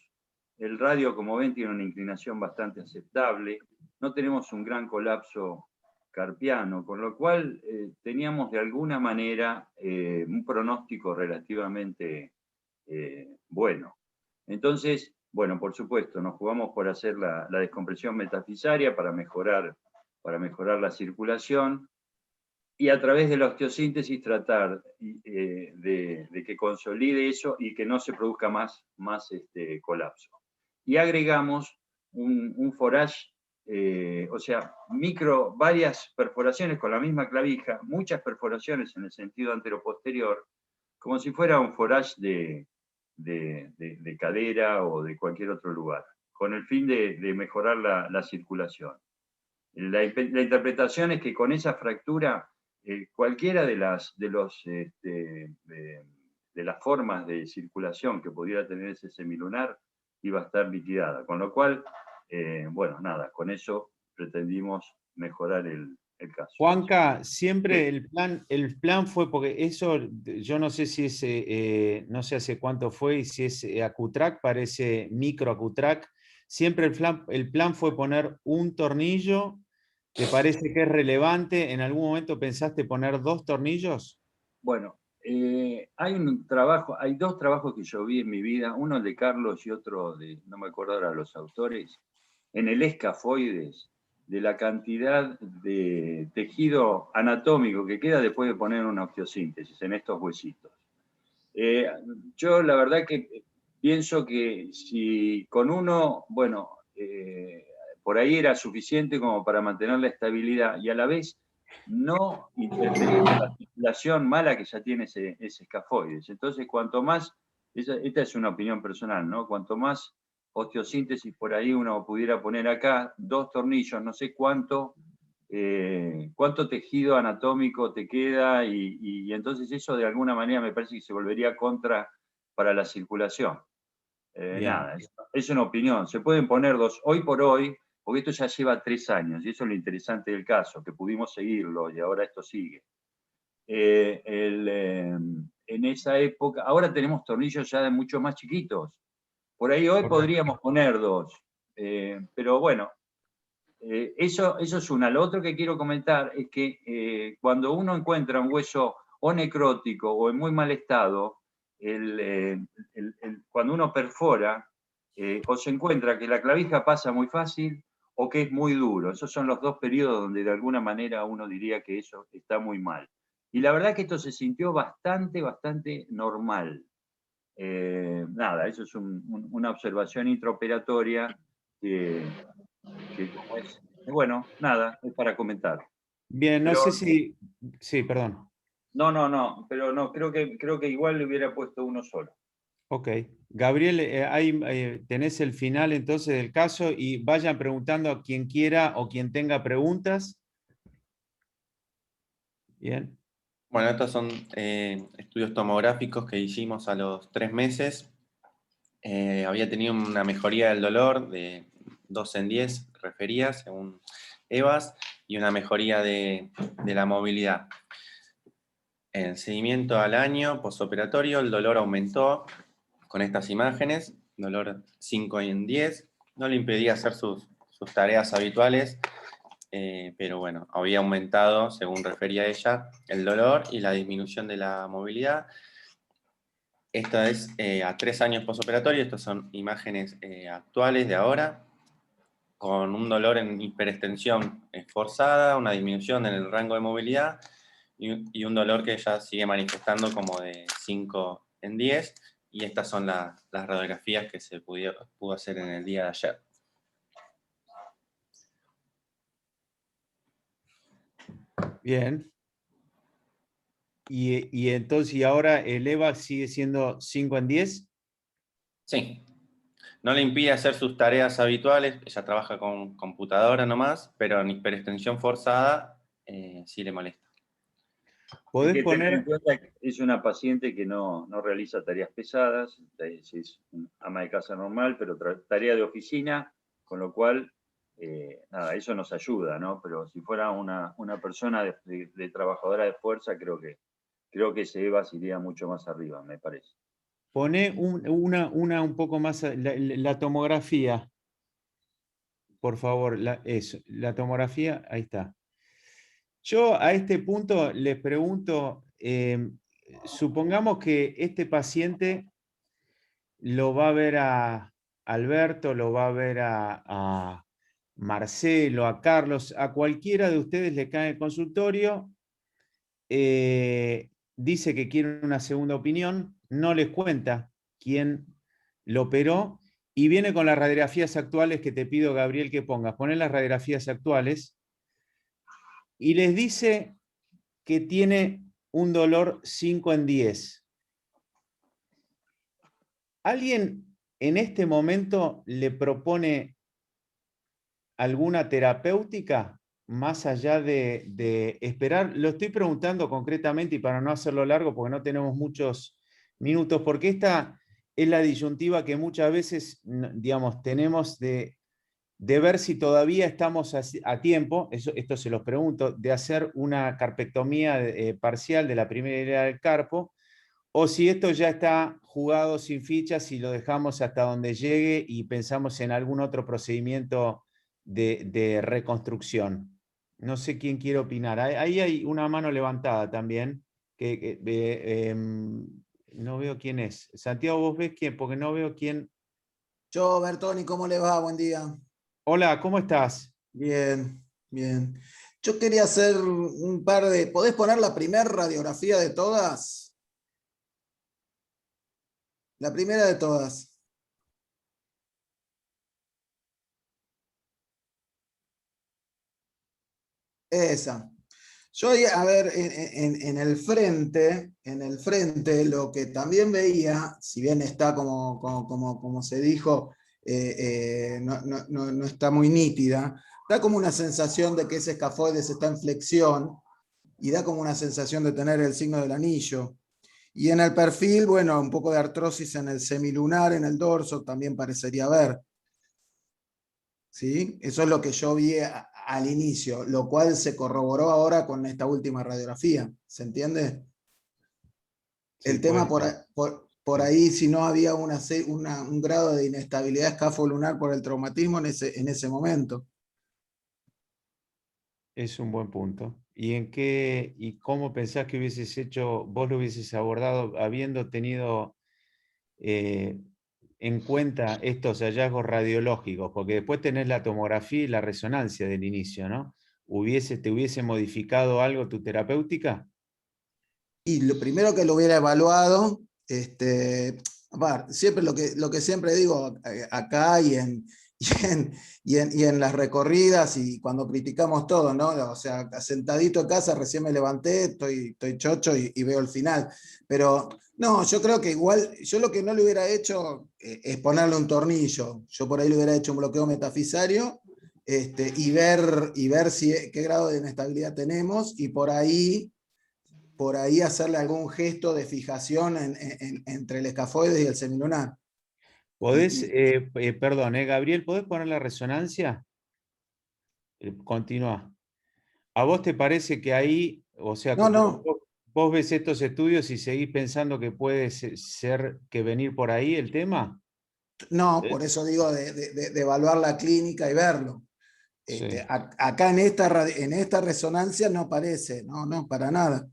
el radio, como ven, tiene una inclinación bastante aceptable, no tenemos un gran colapso carpiano, con lo cual teníamos de alguna manera un pronóstico relativamente bueno. Entonces, bueno, por supuesto, nos jugamos por hacer la descompresión metafisaria para mejorar la circulación, y a través de la osteosíntesis tratar de que consolide eso y que no se produzca más colapso. Y agregamos un forage, o sea, varias perforaciones con la misma clavija, muchas perforaciones en el sentido anteroposterior, como si fuera un forage de cadera o de cualquier otro lugar, con el fin de mejorar la circulación. La interpretación es que con esa fractura, cualquiera de las formas de circulación que pudiera tener ese semilunar iba a estar liquidada. Con lo cual, bueno, nada, con eso pretendimos mejorar el caso. Juanca, siempre el plan fue, porque eso, yo no sé si es, no sé hace cuánto fue, y si es Acutrac, parece micro Acutrac, siempre el plan fue poner un tornillo. ¿Te parece que es relevante? ¿En algún momento pensaste poner 2 tornillos? Bueno, hay dos trabajos que yo vi en mi vida, uno el de Carlos y otro de, no me acuerdo ahora los autores, en el escafoides, de la cantidad de tejido anatómico que queda después de poner una osteosíntesis en estos huesitos. Yo la verdad que pienso que si con uno, bueno, por ahí era suficiente como para mantener la estabilidad y a la vez no interferir con la circulación mala que ya tiene ese escafoides. Entonces, cuanto más, esta es una opinión personal, ¿no? Cuanto más osteosíntesis por ahí uno pudiera poner acá, 2 tornillos, no sé cuánto tejido anatómico te queda y entonces eso de alguna manera me parece que se volvería contra para la circulación. Nada, es una opinión. Se pueden poner 2 hoy por hoy, porque esto ya lleva 3 años y eso es lo interesante del caso, que pudimos seguirlo y ahora esto sigue. En esa época, ahora tenemos tornillos ya de mucho más chiquitos. Por ahí hoy podríamos poner 2, pero bueno, eso es una. Lo otro que quiero comentar es que cuando uno encuentra un hueso o necrótico o en muy mal estado, cuando uno perfora, o se encuentra que la clavija pasa muy fácil o que es muy duro. Esos son los 2 periodos donde de alguna manera uno diría que eso está muy mal. Y la verdad que esto se sintió bastante normal. Nada, eso es una observación intraoperatoria que como es, bueno, nada, es para comentar. Bien, no sé si... Sí, perdón. No, pero no, creo que igual le hubiera puesto uno solo. Ok. Gabriel, tenés el final entonces del caso y vayan preguntando a quien quiera o quien tenga preguntas. Bien. Bueno, estos son estudios tomográficos que hicimos a los 3 meses. Había tenido una mejoría del dolor de 2 en 10 referidas, según EVAS, y una mejoría de la movilidad. En el seguimiento al año postoperatorio, el dolor aumentó con estas imágenes, dolor 5 en 10, no le impedía hacer sus tareas habituales, pero bueno, había aumentado, según refería ella, el dolor y la disminución de la movilidad. Esta es a 3 años postoperatorio, estas son imágenes actuales de ahora, con un dolor en hiperextensión forzada, una disminución en el rango de movilidad y un dolor que ya sigue manifestando como de 5 en 10, y estas son las radiografías que se pudo hacer en el día de ayer. Bien. Y entonces, ¿y ahora el EVA sigue siendo 5 en 10? Sí. No le impide hacer sus tareas habituales, ella trabaja con computadora nomás, pero en hiperextensión forzada sí le molesta. Podés Hay que tener en poner... cuenta que es una paciente que no realiza tareas pesadas, es ama de casa normal, pero tarea de oficina, con lo cual, nada, eso nos ayuda, ¿no? Pero si fuera una persona de trabajadora de fuerza, creo que ese EVAS iría mucho más arriba, me parece. Poné una un poco más, la tomografía, por favor, la tomografía, ahí está. Yo a este punto les pregunto, supongamos que este paciente lo va a ver a Alberto, lo va a ver a Marcelo, a Carlos, a cualquiera de ustedes le cae en el consultorio, dice que quiere una segunda opinión, no les cuenta quién lo operó y viene con las radiografías actuales que te pido, Gabriel, que pongas. Poner las radiografías actuales y les dice que tiene un dolor 5 en 10. ¿Alguien en este momento le propone alguna terapéutica? más allá de esperar, lo estoy preguntando concretamente y para no hacerlo largo, porque no tenemos muchos minutos, porque esta es la disyuntiva que muchas veces, digamos, tenemos de ver si todavía estamos a tiempo, esto se los pregunto, de hacer una carpectomía parcial de la primera hilera del carpo, o si esto ya está jugado sin fichas y lo dejamos hasta donde llegue y pensamos en algún otro procedimiento de reconstrucción. No sé quién quiere opinar. Ahí hay una mano levantada también. No veo quién es. Santiago, ¿vos ves quién? Porque no veo quién. Yo, Bertoni, ¿cómo le va? Buen día. Hola, ¿cómo estás? Bien, bien. Yo quería hacer un par de... ¿Podés poner la primera radiografía de todas? La primera de todas. Esa. Yo, a ver, en el frente, lo que también veía, si bien está como se dijo, no está muy nítida, da como una sensación de que ese escafoides está en flexión y da como una sensación de tener el signo del anillo. Y en el perfil, bueno, un poco de artrosis en el semilunar, en el dorso, también parecería haber. ¿Sí? Eso es lo que yo vi al inicio, lo cual se corroboró ahora con esta última radiografía. ¿Se entiende? Sí, el tema puede por ahí, si no había un grado de inestabilidad escafolunar por el traumatismo en ese momento. Es un buen punto. ¿Y cómo pensás que hubieses hecho, vos lo hubieses abordado habiendo tenido en cuenta estos hallazgos radiológicos? Porque después tenés la tomografía y la resonancia del inicio, ¿no? ¿Te hubiese modificado algo tu terapéutica? Y lo primero que lo hubiera evaluado, siempre lo que siempre digo acá y en las recorridas y cuando criticamos todo, ¿no? O sea, sentadito en casa, recién me levanté, estoy chocho y veo el final. Pero no, yo creo que igual, yo lo que no le hubiera hecho es ponerle un tornillo. Yo por ahí le hubiera hecho un bloqueo metafisario y ver qué grado de inestabilidad tenemos y por ahí hacerle algún gesto de fijación entre el escafoides y el semilunar. ¿Podés, perdón, Gabriel, ¿podés poner la resonancia? Continúa. ¿A vos te parece que ahí, o sea, No. vos ves estos estudios y seguís pensando que puede ser que venir por ahí el tema? No, por eso digo de evaluar la clínica y verlo. Sí. Acá en esta resonancia no parece, no, para nada.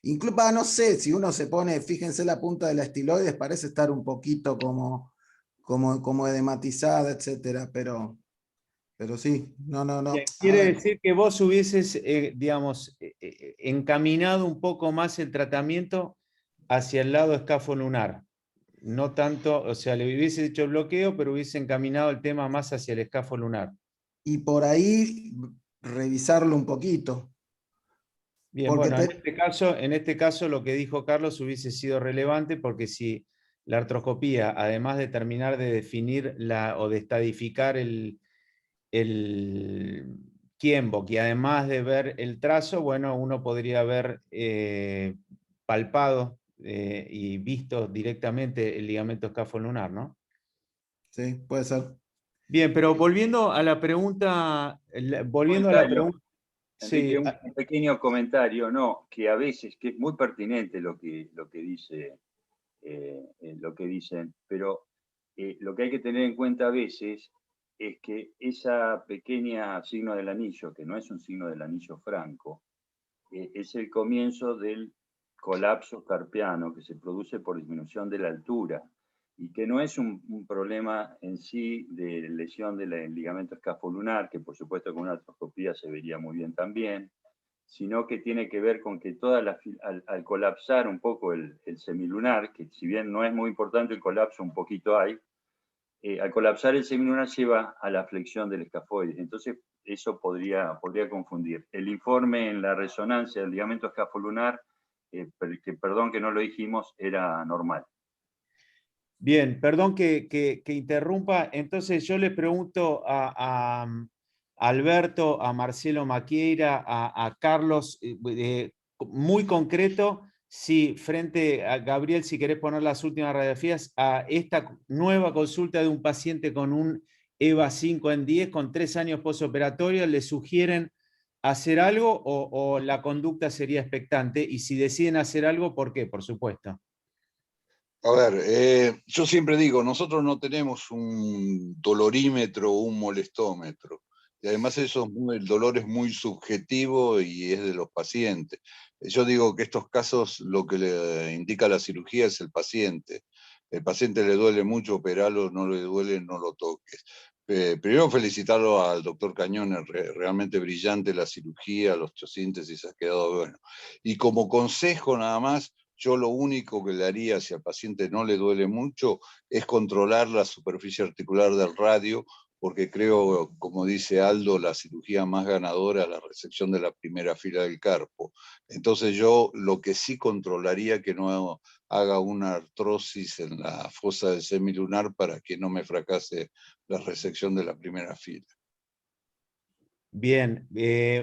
Incluso, no sé, si uno se pone, fíjense la punta de la estiloides, parece estar un poquito como edematizada, etcétera, pero sí, no. Quiere decir que vos hubieses, digamos, encaminado un poco más el tratamiento hacia el lado escafolunar. No tanto, o sea, le hubiese hecho el bloqueo, pero hubiese encaminado el tema más hacia el escafolunar. Y por ahí revisarlo un poquito. Bien, bueno, en este caso lo que dijo Carlos hubiese sido relevante porque si la artroscopía, además de terminar de definir o de estadificar el Kienbock y además de ver el trazo, bueno, uno podría haber palpado y visto directamente el ligamento escafolunar, ¿no? Sí, puede ser. Bien, pero volviendo a la pregunta, Enrique, un pequeño comentario, ¿no? Que a veces, que es muy pertinente lo que dice, lo que dicen, pero lo que hay que tener en cuenta a veces es que esa pequeña signo del anillo, que no es un signo del anillo franco, es el comienzo del colapso carpiano que se produce por disminución de la altura y que no es un problema en sí de lesión del ligamento escafolunar, que por supuesto con una artroscopía se vería muy bien también, sino que tiene que ver con que al colapsar un poco el semilunar, que si bien no es muy importante el colapso, un poquito hay, al colapsar el semilunar lleva a la flexión del escafoide. Entonces, eso podría confundir. El informe en la resonancia del ligamento escafolunar, perdón que no lo dijimos, era normal. Bien, perdón que interrumpa. Entonces yo le pregunto a Alberto, a Marcelo Maquieira, a Carlos, muy concreto, si frente a Gabriel, si querés poner las últimas radiografías, a esta nueva consulta de un paciente con un EVA 5 en 10, con 3 años postoperatorio, ¿le sugieren hacer algo o la conducta sería expectante? Y si deciden hacer algo, ¿por qué? Por supuesto. A ver, yo siempre digo, nosotros no tenemos un dolorímetro o un molestómetro. Y además el dolor es muy subjetivo y es de los pacientes. Yo digo que estos casos lo que le indica la cirugía es el paciente. El paciente le duele mucho, operarlo, no le duele, no lo toques. Primero felicitarlo al doctor Cañones, realmente brillante la cirugía, la osteosíntesis ha quedado bueno. Y como consejo nada más, yo lo único que le haría si al paciente no le duele mucho es controlar la superficie articular del radio, porque creo, como dice Aldo, la cirugía más ganadora es la resección de la primera fila del carpo. Entonces yo lo que sí controlaría que no haga una artrosis en la fosa del semilunar para que no me fracase la resección de la primera fila. Bien,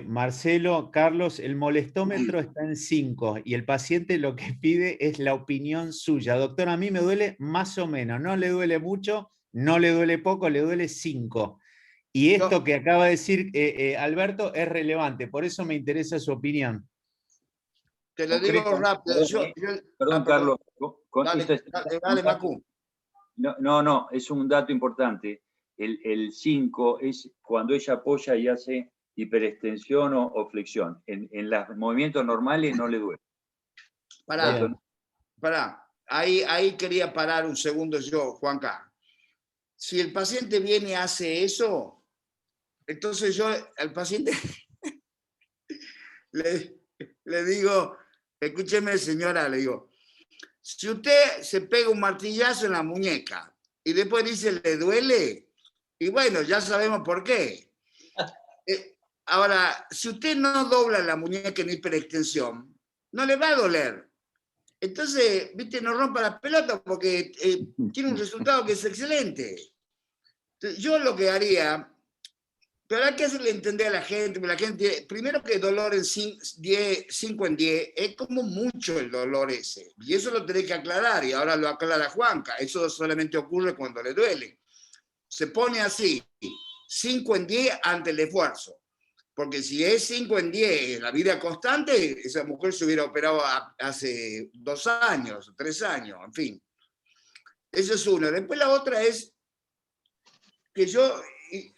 Marcelo, Carlos, el molestómetro está en 5 y el paciente lo que pide es la opinión suya. Doctor, a mí me duele más o menos, no le duele mucho, no le duele poco, le duele 5. Y esto que acaba de decir Alberto es relevante, por eso me interesa su opinión. Te lo digo rápido. Perdón, Carlos. Dale, Macu. No, es un dato importante. El 5 es cuando ella apoya y hace hiperextensión o flexión. En los movimientos normales no le duele. Pará. Ahí quería parar un segundo yo, Juanca. Si el paciente viene y hace eso, entonces yo al paciente le digo, escúcheme señora, le digo, si usted se pega un martillazo en la muñeca y después dice le duele, y bueno, ya sabemos por qué. Ahora, si usted no dobla la muñeca en hiperextensión, no le va a doler. Entonces, viste, no rompa las pelotas porque tiene un resultado que es excelente. Entonces, yo lo que haría, pero hay que hacerle entender a la gente, porque la gente, primero que dolor en 5 en 10, es como mucho el dolor ese. Y eso lo tenés que aclarar, y ahora lo aclara Juanca. Eso solamente ocurre cuando le duele. Se pone así, 5 en 10 ante el esfuerzo. Porque si es 5 en 10, la vida constante, esa mujer se hubiera operado hace 2 años, 3 años, en fin. Eso es uno. Después la otra es que yo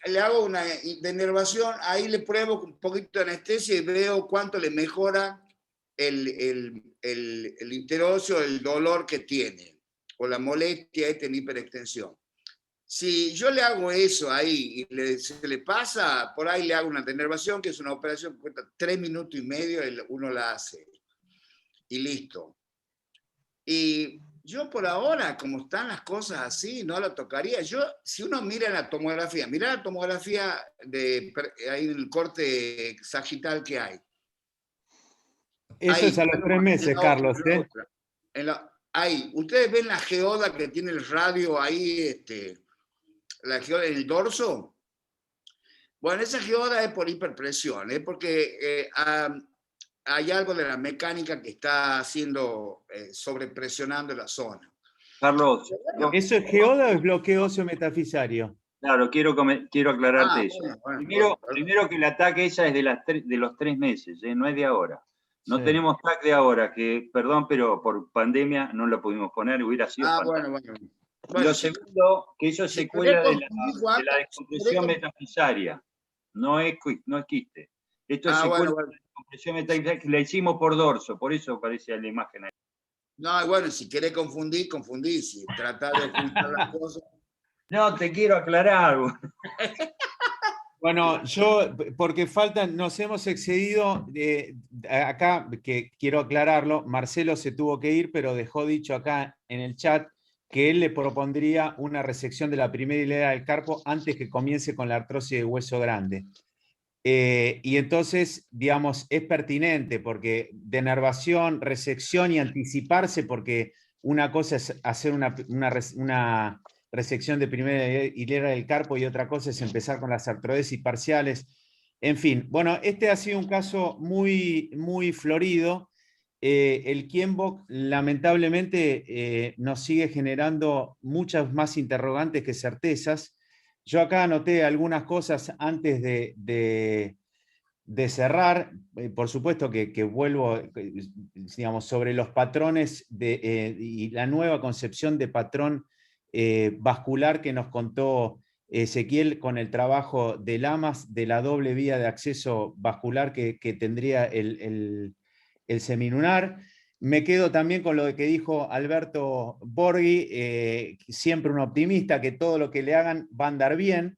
le hago una denervación, ahí le pruebo un poquito de anestesia y veo cuánto le mejora el interóseo, el dolor que tiene, o la molestia en hiperextensión. Si yo le hago eso ahí y se le pasa, por ahí le hago una denervación, que es una operación que cuesta 3 minutos y medio, uno la hace. Y listo. Y yo por ahora, como están las cosas así, no la tocaría. Si uno mira la tomografía, mira la tomografía ahí el corte sagital que hay. Eso ahí, es a los 3 meses, Carlos. Ahí, ustedes ven la geoda que tiene el radio ahí, la geoda en el dorso. Bueno, esa geoda es por hiperpresión, porque hay algo de la mecánica que está haciendo, sobrepresionando la zona. Carlos, ¿eso es geoda o es bloqueo óseo metafisario? Claro, quiero aclararte eso. Primero que el ataque ella es de los 3 meses, no es de ahora. No tenemos TAC de ahora, que, perdón, pero por pandemia no lo pudimos poner, hubiera sido fantástico. Lo segundo, que eso es secuela de la descompresión metafisaria, no es quiste. Esto es secuela de la descompresión metafisaria que la hicimos por dorso, por eso aparece la imagen ahí. No, bueno, si querés confundir, si tratás de ocultar las cosas. No, te quiero aclarar. Bueno, porque nos hemos excedido acá, que quiero aclararlo, Marcelo se tuvo que ir, pero dejó dicho acá en el chat que él le propondría una resección de la primera hilera del carpo antes que comience con la artrosis de hueso grande. Y entonces, digamos, es pertinente porque denervación, resección y anticiparse, porque una cosa es hacer una resección de primera hilera del carpo y otra cosa es empezar con las artrodesis parciales. En fin, bueno, este ha sido un caso muy, muy florido. El Kienbock lamentablemente nos sigue generando muchas más interrogantes que certezas. Yo acá anoté algunas cosas antes de cerrar. Por supuesto que vuelvo, digamos, sobre los patrones y la nueva concepción de patrón vascular que nos contó Ezequiel con el trabajo de Lamas, de la doble vía de acceso vascular que tendría el semilunar. Me quedo también con lo que dijo Alberto Borghi, siempre un optimista, que todo lo que le hagan va a andar bien.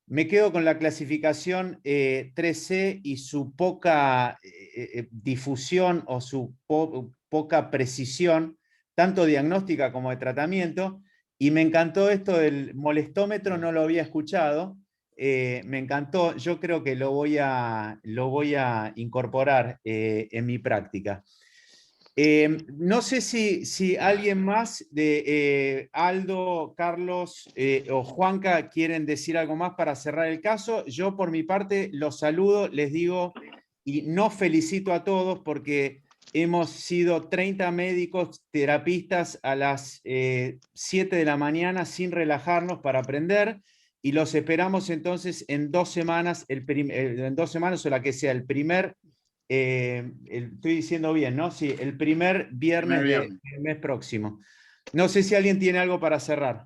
Me quedo con la clasificación 3C y su poca difusión o su poca precisión, tanto diagnóstica como de tratamiento. Y me encantó esto del molestómetro, no lo había escuchado. Me encantó, yo creo que lo voy a incorporar en mi práctica. No sé si alguien más de Aldo, Carlos o Juanca quieren decir algo más para cerrar el caso. Yo por mi parte los saludo, les digo y nos felicito a todos porque hemos sido 30 médicos terapistas a las 7 de la mañana sin relajarnos para aprender y los esperamos entonces en 2 semanas, en 2 semanas o la que sea, el primer... estoy diciendo bien, ¿no? Sí, el primer viernes del mes próximo. No sé si alguien tiene algo para cerrar.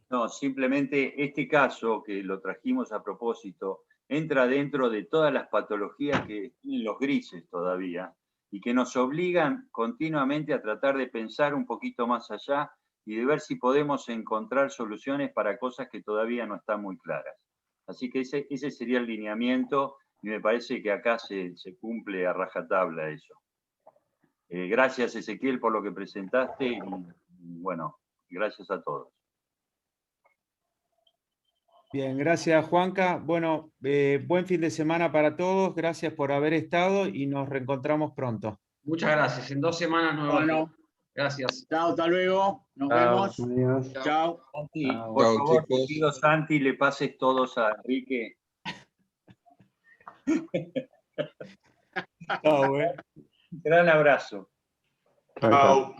No, simplemente este caso que lo trajimos a propósito entra dentro de todas las patologías que tienen los grises todavía y que nos obligan continuamente a tratar de pensar un poquito más allá y de ver si podemos encontrar soluciones para cosas que todavía no están muy claras. Así que ese sería el lineamiento y me parece que acá se cumple a rajatabla eso. Gracias, Ezequiel, por lo que presentaste y bueno, gracias a todos. Bien, gracias, Juanca. Bueno, buen fin de semana para todos. Gracias por haber estado y nos reencontramos pronto. Muchas gracias. En 2 semanas nuevamente. Bueno. Gracias. Chao, hasta luego. Nos vemos. Adiós. Chao. Santi, por favor, te pido, Santi, le pases todos a Enrique. Chao, Gran abrazo. Chao.